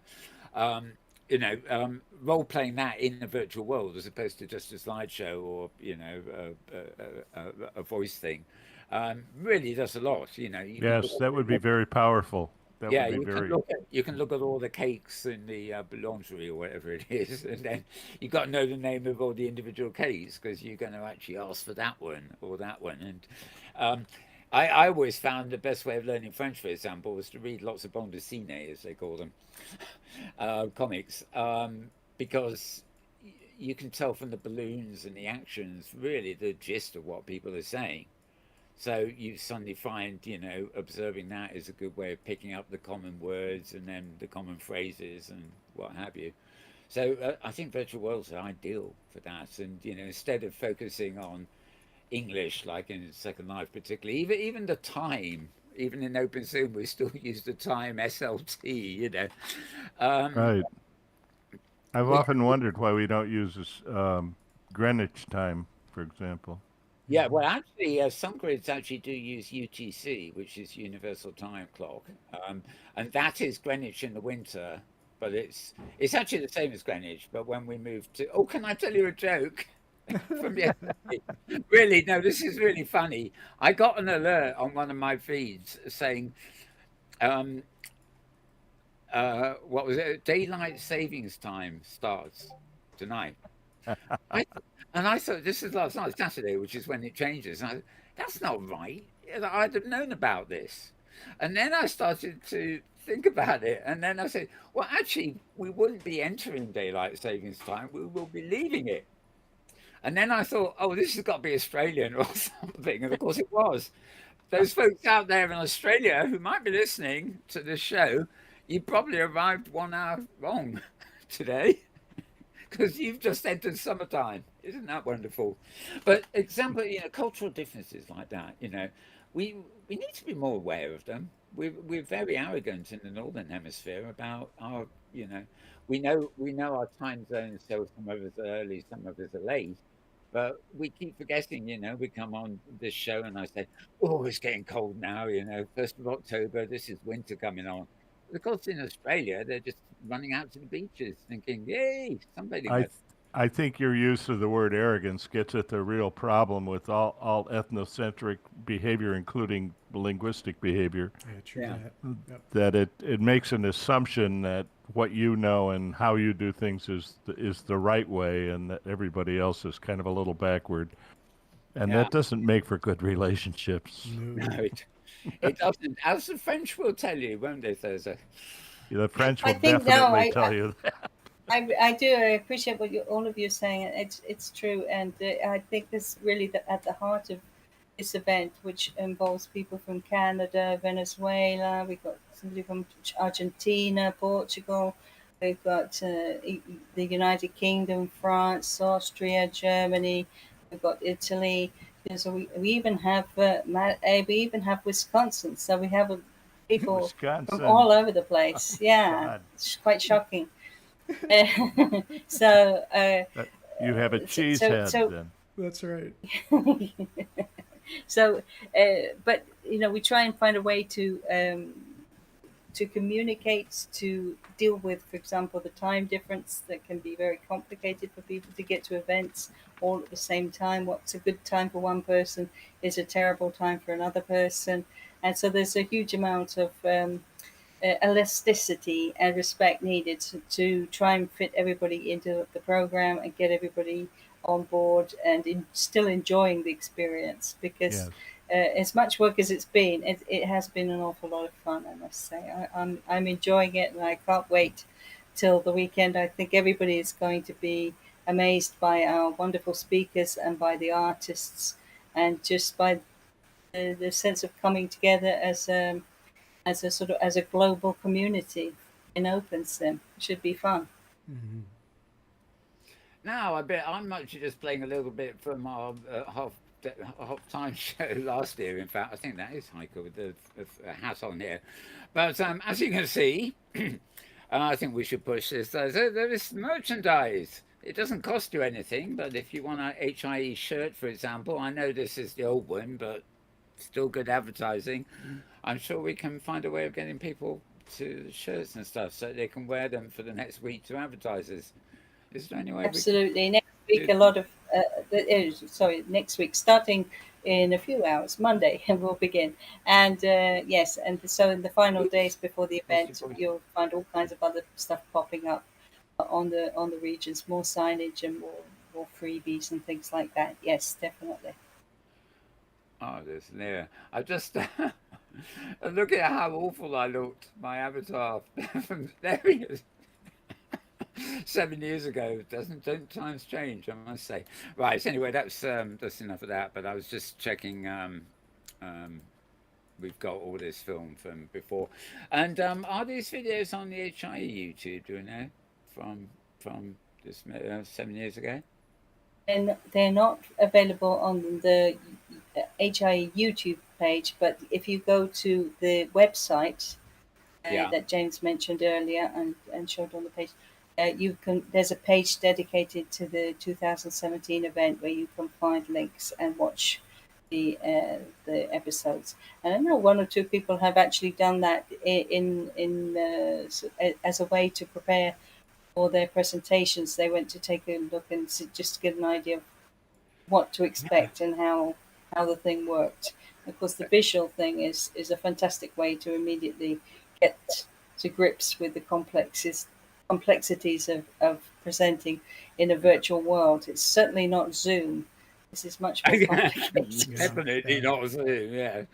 Role playing that in a virtual world as opposed to just a slideshow or a voice thing, really does a lot. Yes, that would be very powerful. You can look at all the cakes in the boulangerie or whatever it is, and then you've got to know the name of all the individual cakes because you're going to actually ask for that one or that one. And I always found the best way of learning French, for example, was to read lots of bande dessinée, as they call them, comics, because you can tell from the balloons and the actions really the gist of what people are saying. So you suddenly find, observing that is a good way of picking up the common words and then the common phrases and what have you. So I think virtual worlds are ideal for that. And, instead of focusing on English, like in Second Life particularly, even the time, even in OpenZoom, we still use the time SLT, Right. I've often wondered why we don't use this Greenwich time, for example. Yeah, well, actually, some grids actually do use UTC, which is Universal Time Clock, and that is Greenwich in the winter. But it's actually the same as Greenwich. But when we move to, can I tell you a joke from yesterday? Really, no, this is really funny. I got an alert on one of my feeds saying, what was it? Daylight savings time starts tonight. And I thought, this is last night, Saturday, which is when it changes. And I thought, that's not right. I'd have known about this. And then I started to think about it. And then I said, well, actually, we wouldn't be entering daylight savings time. We will be leaving it. And then I thought, this has got to be Australian or something. And of course it was. Those folks out there in Australia who might be listening to this show, you probably arrived 1 hour wrong today. Because you've just entered summertime. Isn't that wonderful? But example, cultural differences like that, we need to be more aware of them. We're very arrogant in the Northern Hemisphere about our, we know our time zones, so some of us are early, some of us are late. But we keep forgetting, we come on this show and I say, it's getting cold now, 1st of October, this is winter coming on. Of course, in Australia, they're just running out to the beaches thinking, yay, somebody. I think your use of the word arrogance gets at the real problem with all ethnocentric behavior, including linguistic behavior. Yeah, true Yeah. that. Yep. That it makes an assumption that what you know and how you do things is the right way, and that everybody else is kind of a little backward. And Yeah. that doesn't make for good relationships. No, No. it doesn't. As the French will tell you, won't they, Thursday? The French I will think no, definitely tell you that. I do. I appreciate what all of you are saying. It's true, and I think this really at the heart of this event, which involves people from Canada, Venezuela. We've got somebody from Argentina, Portugal. We've got the United Kingdom, France, Austria, Germany. We've got Italy. So we even have we even have Wisconsin. So we have people from Wisconsin. all over the place. Yeah, God. it's quite shocking. So, You have a cheese head so then. That's right. so, but we try and find a way to communicate, to deal with, for example, the time difference that can be very complicated for people to get to events all at the same time. What's a good time for one person is a terrible time for another person, and so there's a huge amount of elasticity and respect needed to try and fit everybody into the program and get everybody on board and still enjoying the experience, because Yes. as much work as it's been, it has been an awful lot of fun, I must say. I'm enjoying it, and I can't wait till the weekend. I think everybody is going to be amazed by our wonderful speakers and by the artists, and just by the sense of coming together as a sort of as a global community in OpenSim. It should be fun. Hmm. Now, I bet I'm actually just playing a little bit from our half time show last year. In fact, I think that is Heiko with the hat on here. But as you can see, I think we should push this. There is merchandise. It doesn't cost you anything, but if you want a HIE shirt, for example, I know this is the old one, but still good advertising. I'm sure we can find a way of getting people to shirts and stuff so they can wear them for the next week to advertisers. Is there any way Absolutely. Next we week, can a lot of next week, starting in a few hours, Monday, we'll begin. And yes, and so in the final days before the event, you'll find all kinds of other stuff popping up on the regions, more signage and more freebies and things like that. Yes, definitely. Oh, there's there. I just look at how awful I looked. My avatar from there he is. 7 years ago. Don't times change? I must say. Right. So anyway, that's enough of that. But I was just checking. We've got all this film from before, and are these videos on the HIE YouTube? Do you know from this 7 years ago? And they're not available on the HIE YouTube page, but if you go to the website Yeah. that James mentioned earlier and showed on the page, you can. There's a page dedicated to the 2017 event where you can find links and watch the episodes. And I know one or two people have actually done that as a way to prepare for their presentations. They went to take a look and just get an idea of what to expect and how the thing worked. Of course, the visual thing is a fantastic way to immediately get to grips with the complexities of presenting in a virtual world. It's certainly not Zoom. This is much more complicated. Definitely not Zoom. Yeah.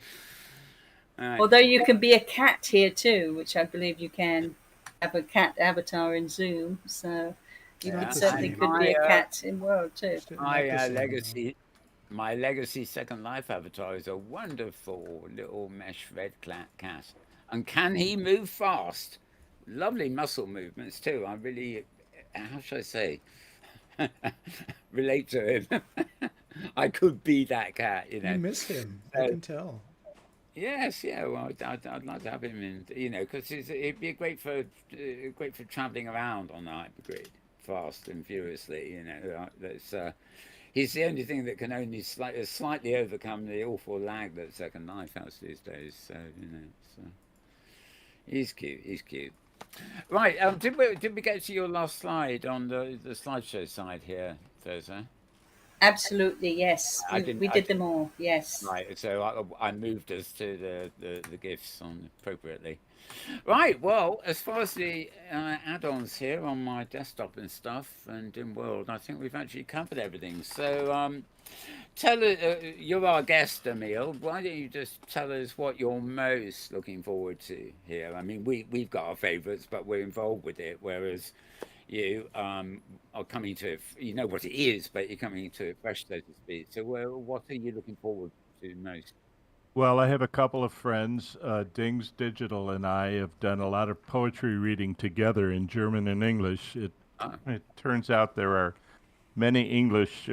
Right. Although you can be a cat here too, which I believe you can have a cat avatar in Zoom. So you Yeah. certainly could be a cat in World too. My legacy Second Life avatar is a wonderful little mesh red cat, and can he move fast? Lovely muscle movements too. I really, how should I say, relate to him. I could be that cat, You miss him. I can tell. Yes, yeah. Well, I'd like to have him in, because it'd be great for traveling around on the Hypergrid, fast and furiously. That's he's the only thing that can only slightly overcome the awful lag that Second Life has these days. So he's cute. He's cute. Right. Did we get to your last slide on the slideshow side here, Thursday? Absolutely, yes. I didn't. We did them all. Yes. Right. So I moved us to the gifts on appropriately. Right. Well, as far as the add-ons here on my desktop and stuff and in World, I think we've actually covered everything. So tell us, you're our guest, Emil. Why don't you just tell us what you're most looking forward to here? I mean, we've got our favourites, but we're involved with it, whereas you are coming to it. You know what it is, but you're coming to it fresh, so to speak. So, what are you looking forward to most? Well, I have a couple of friends. Dings Digital and I have done a lot of poetry reading together in German and English. Uh, It turns out there are many English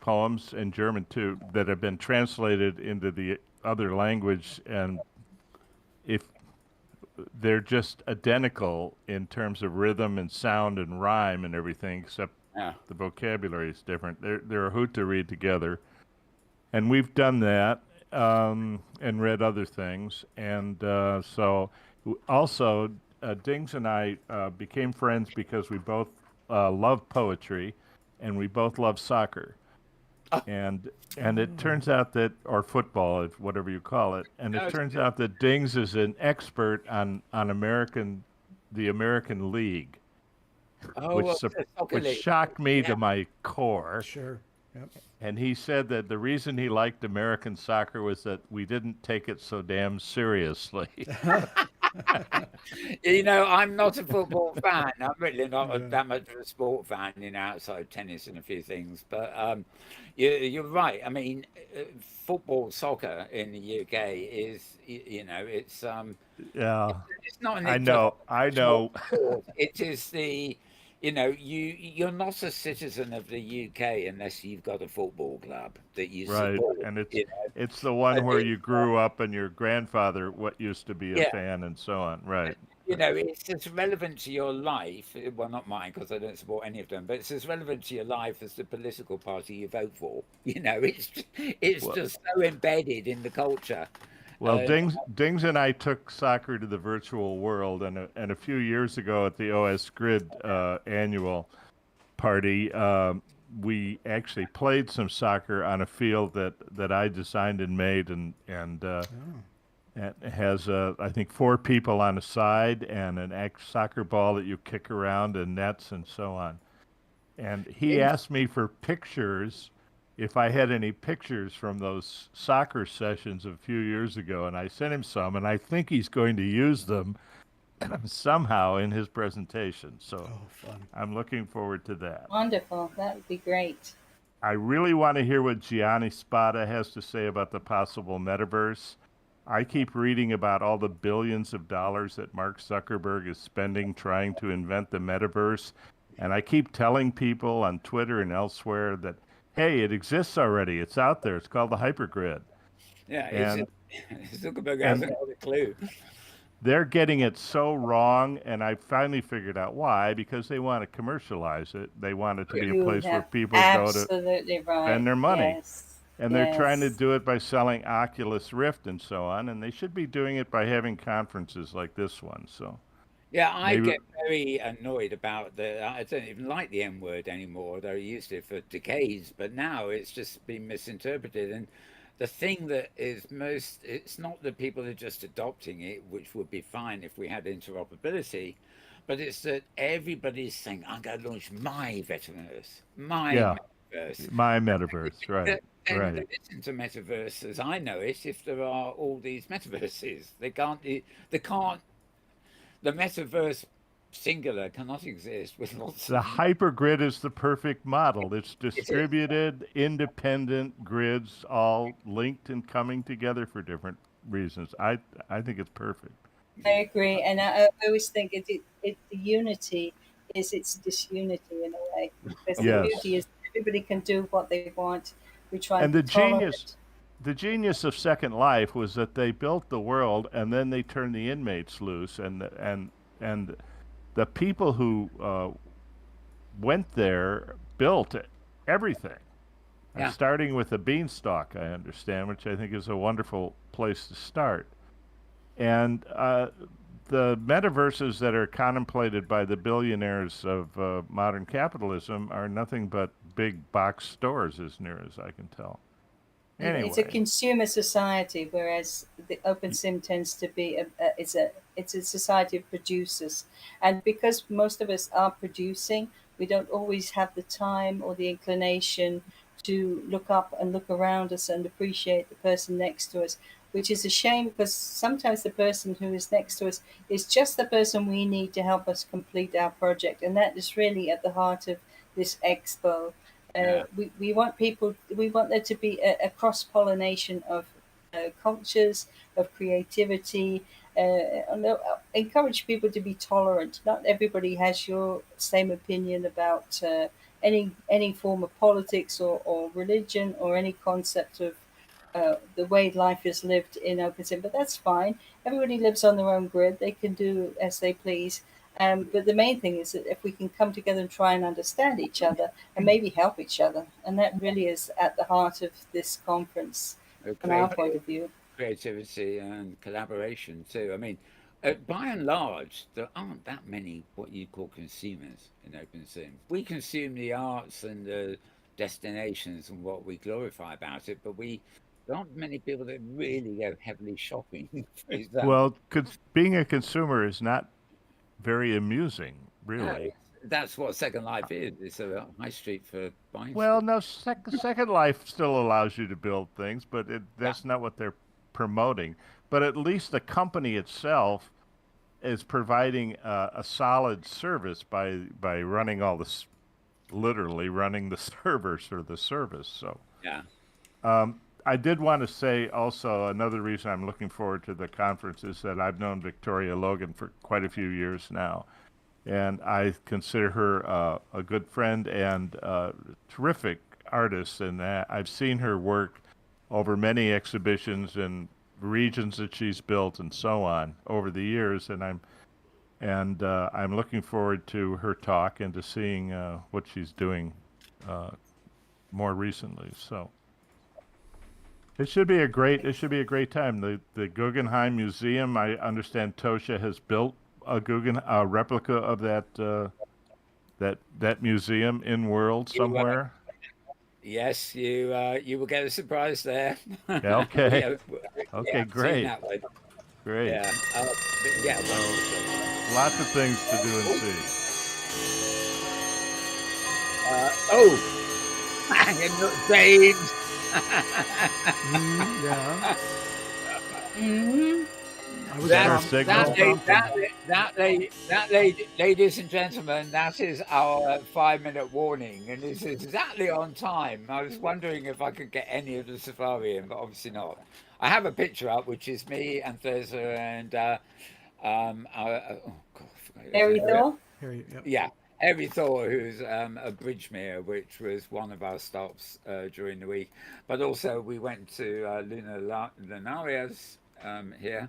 poems and German too that have been translated into the other language, and if they're just identical in terms of rhythm and sound and rhyme and everything, except yeah. the vocabulary is different. They're a hoot to read together, and we've done that and read other things, and also Dings and I became friends because we both love poetry, and we both love soccer. Oh, And it turns out that, or football, if whatever you call it, and it no, turns out that Dings is an expert on the American League, oh, which well, the soccer which league. shocked me Yeah. to my core. Sure. Yep. And he said that the reason he liked American soccer was that we didn't take it so damn seriously. You know, I'm not a football fan. I'm really not Yeah. that much of a sport fan, you know, outside of tennis and a few things. But you're right. I mean, football, soccer in the UK is, you know, Yeah, it's not an I know, I international know. sport. It is you know, you're not a citizen of the UK unless you've got a football club that you Right, support. and You know, it's the one where it's, you grew up and your grandfather what used to be a yeah. fan and so on. Right. You know, it's as relevant to your life. Well, not mine because I don't support any of them, but it's as relevant to your life as the political party you vote for. You know, it's Well, just so embedded in the culture. well, Uh, Dings and I took soccer to the virtual world, and a few years ago at the OS Grid annual party, we actually played some soccer on a field that I designed and made, and it has I think 4 people on a side and an soccer ball that you kick around and nets and so on. And he in- asked me for pictures, if I had any pictures from those soccer sessions a few years ago, and I sent him some, and I think he's going to use them somehow in his presentation. So Oh, fun. I'm looking forward to that. Wonderful. That would be great. I really want to hear what Gianni Spada has to say about the possible metaverse. I keep reading about all the billions of dollars that Mark Zuckerberg is spending trying to invent the metaverse. And I keep telling people on Twitter and elsewhere that, hey, it exists already. It's out there. It's called the Hypergrid. yeah, And Zuckerberg and hasn't got a clue. they're getting it so wrong, and I finally figured out why, because they want to commercialize it. They want it to be a You place where have people go to absolutely right. spend their money. Yes. And they're trying to Yes. do it by selling Oculus Rift and so on, and they should be doing it by having conferences like this one. So Yeah, I maybe, get very annoyed about I don't even like the M word anymore, though I used it for decades, but now it's just been misinterpreted. And the thing that is most, it's not that people are just adopting it, which would be fine if we had interoperability, but it's that everybody's saying, I'm going to launch my metaverse, my yeah, metaverse. my metaverse, right, And right. there isn't a metaverse as I know it if there are all these metaverses. They can't the metaverse singular cannot exist with lots The of. hypergrid is the perfect model. It's It is. distributed, independent grids, all linked and coming together for different reasons. I think it's perfect. I Yeah. agree, and I always think the unity is its disunity in a way, because the beauty Yes. is everybody can do what they want. We try and And tolerate. the genius of Second Life was that they built the world and then they turned the inmates loose, and the people who went there built everything. Yeah. Starting with the beanstalk, I understand, which I think is a wonderful place to start. And the metaverses that are contemplated by the billionaires of modern capitalism are nothing but big box stores, as near as I can tell. Anyway, it's a consumer society, whereas the OpenSim tends to be it's a society of producers, and because most of us are producing, we don't always have the time or the inclination to look up and look around us and appreciate the person next to us, which is a shame because sometimes the person who is next to us is just the person we need to help us complete our project, and that is really at the heart of this expo. Yeah. We want people, we want there to be a cross pollination of cultures, of creativity, and encourage people to be tolerant. Not everybody has your same opinion about any form of politics or religion or any concept of the way life is lived in OpenSim, but that's fine. Everybody lives on their own grid; they can do as they please. But the main thing is that if we can come together and try and understand each other and maybe help each other, and that really is at the heart of this conference from our point of view. Creativity and collaboration too. I mean, by and large, there aren't that many what you call consumers in OpenSim. We consume the arts and the destinations and what we glorify about it, but there aren't many people that really go heavily shopping, for example. well, being a consumer is not very amusing, No, really. that's what Second Life is. It's a high street for buying Well, stuff. no, Second Life still allows you to build things, but Yeah, that's not what they're promoting. But at least the company itself is providing a solid service by running all this, literally running the servers for the service. So yeah. I did want to say also another reason I'm looking forward to the conference is that I've known Victoria Logan for quite a few years now, and I consider her a good friend and terrific artist. And I've seen her work over many exhibitions and regions that she's built and so on over the years. And I'm looking forward to her talk and to seeing what she's doing uh, more recently. So it should be a great time. The Guggenheim Museum. I understand Tosha has built a replica of that museum in World You somewhere. Yes, you will get a surprise there. Yeah, okay. We Okay, haven't seen great. that one. Great. Yeah, but yeah, So wonderful stuff. lots of things to do and see. Oh, and look, James. Yeah, Hmm. I was Is that her That prompt. I was that signal? lady, prompting. ladies and gentlemen, that is our 5 minute warning, and this is exactly on time. I was wondering if I could get any of the safari in, but obviously not. I have a picture up, which is me and Thursday and oh God, I forgot his Harry name. Thor. Harry, yep. Yeah, Harry Thor, who's a Bridgemere, which was one of our stops during the week. But also we went to Lunaria's here.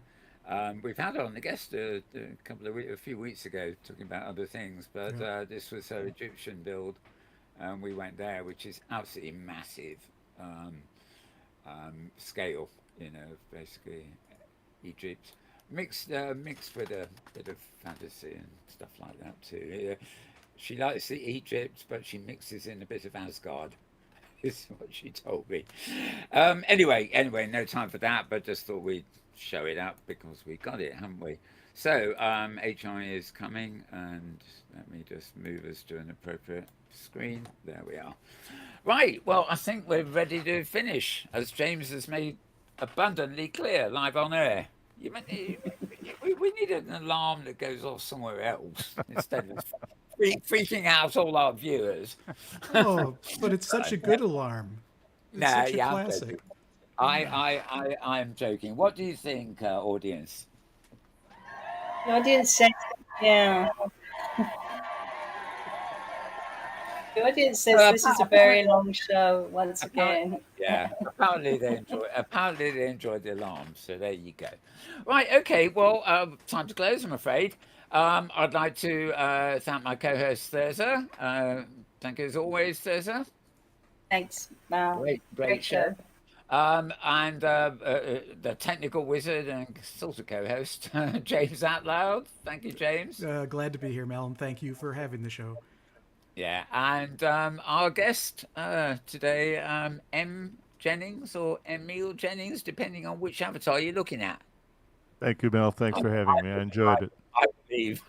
We've had her on the guest a few weeks ago talking about other things, but Yep. this was her Egyptian build, and we went there, which is absolutely massive um, scale. You know, basically Egypt mixed with a bit of fantasy and stuff like that too. Yeah. She likes the Egypt, but she mixes in a bit of Asgard. Is what she told me. Anyway, no time for that, but just thought we'd show it up because we got it, haven't we? So HI is coming, and let me just move us to an appropriate screen. There we are. Right. Well, I think we're ready to finish, as James has made abundantly clear live on air. We need an alarm that goes off somewhere else instead of freaking out all our viewers. Oh, but it's such a good alarm. It's Nah, such a yeah, I'm classic. joking. I'm joking. What do you think, audience? The audience says, yeah. The audience says this is a very long show once Apparently, again. yeah. Apparently they enjoyed the alarm. So there you go. Right. Okay. Well, time to close. I'm afraid. I'd like to thank my co-host Thurza. Thank you as always, Thurza. Thanks, Mal. Great Great show. show. And the technical wizard and sort of co-host, James Atloud. Thank you, James. Glad to be here, Mel, and thank you for having the show. Yeah, and our guest today, M. Jennings or Emil Jennings, depending on which avatar you're looking at. Thank you, Mel. Thanks for having me. I enjoyed it. I believe.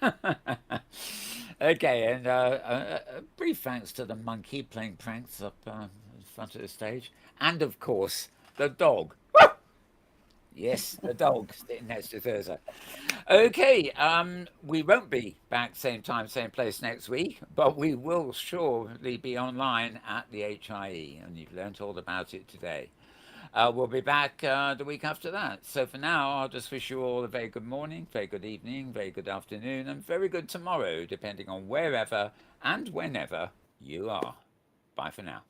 Okay, and a brief thanks to the monkey playing pranks up in front of the stage, and of course the dog. Yes, the dog sitting next to Thursday. Okay, we won't be back same time, same place next week, but we will surely be online at the HIE, and you've learnt all about it today. We'll be back the week after that. So for now, I'll just wish you all a very good morning, very good evening, very good afternoon, and very good tomorrow, depending on wherever and whenever you are. Bye for now.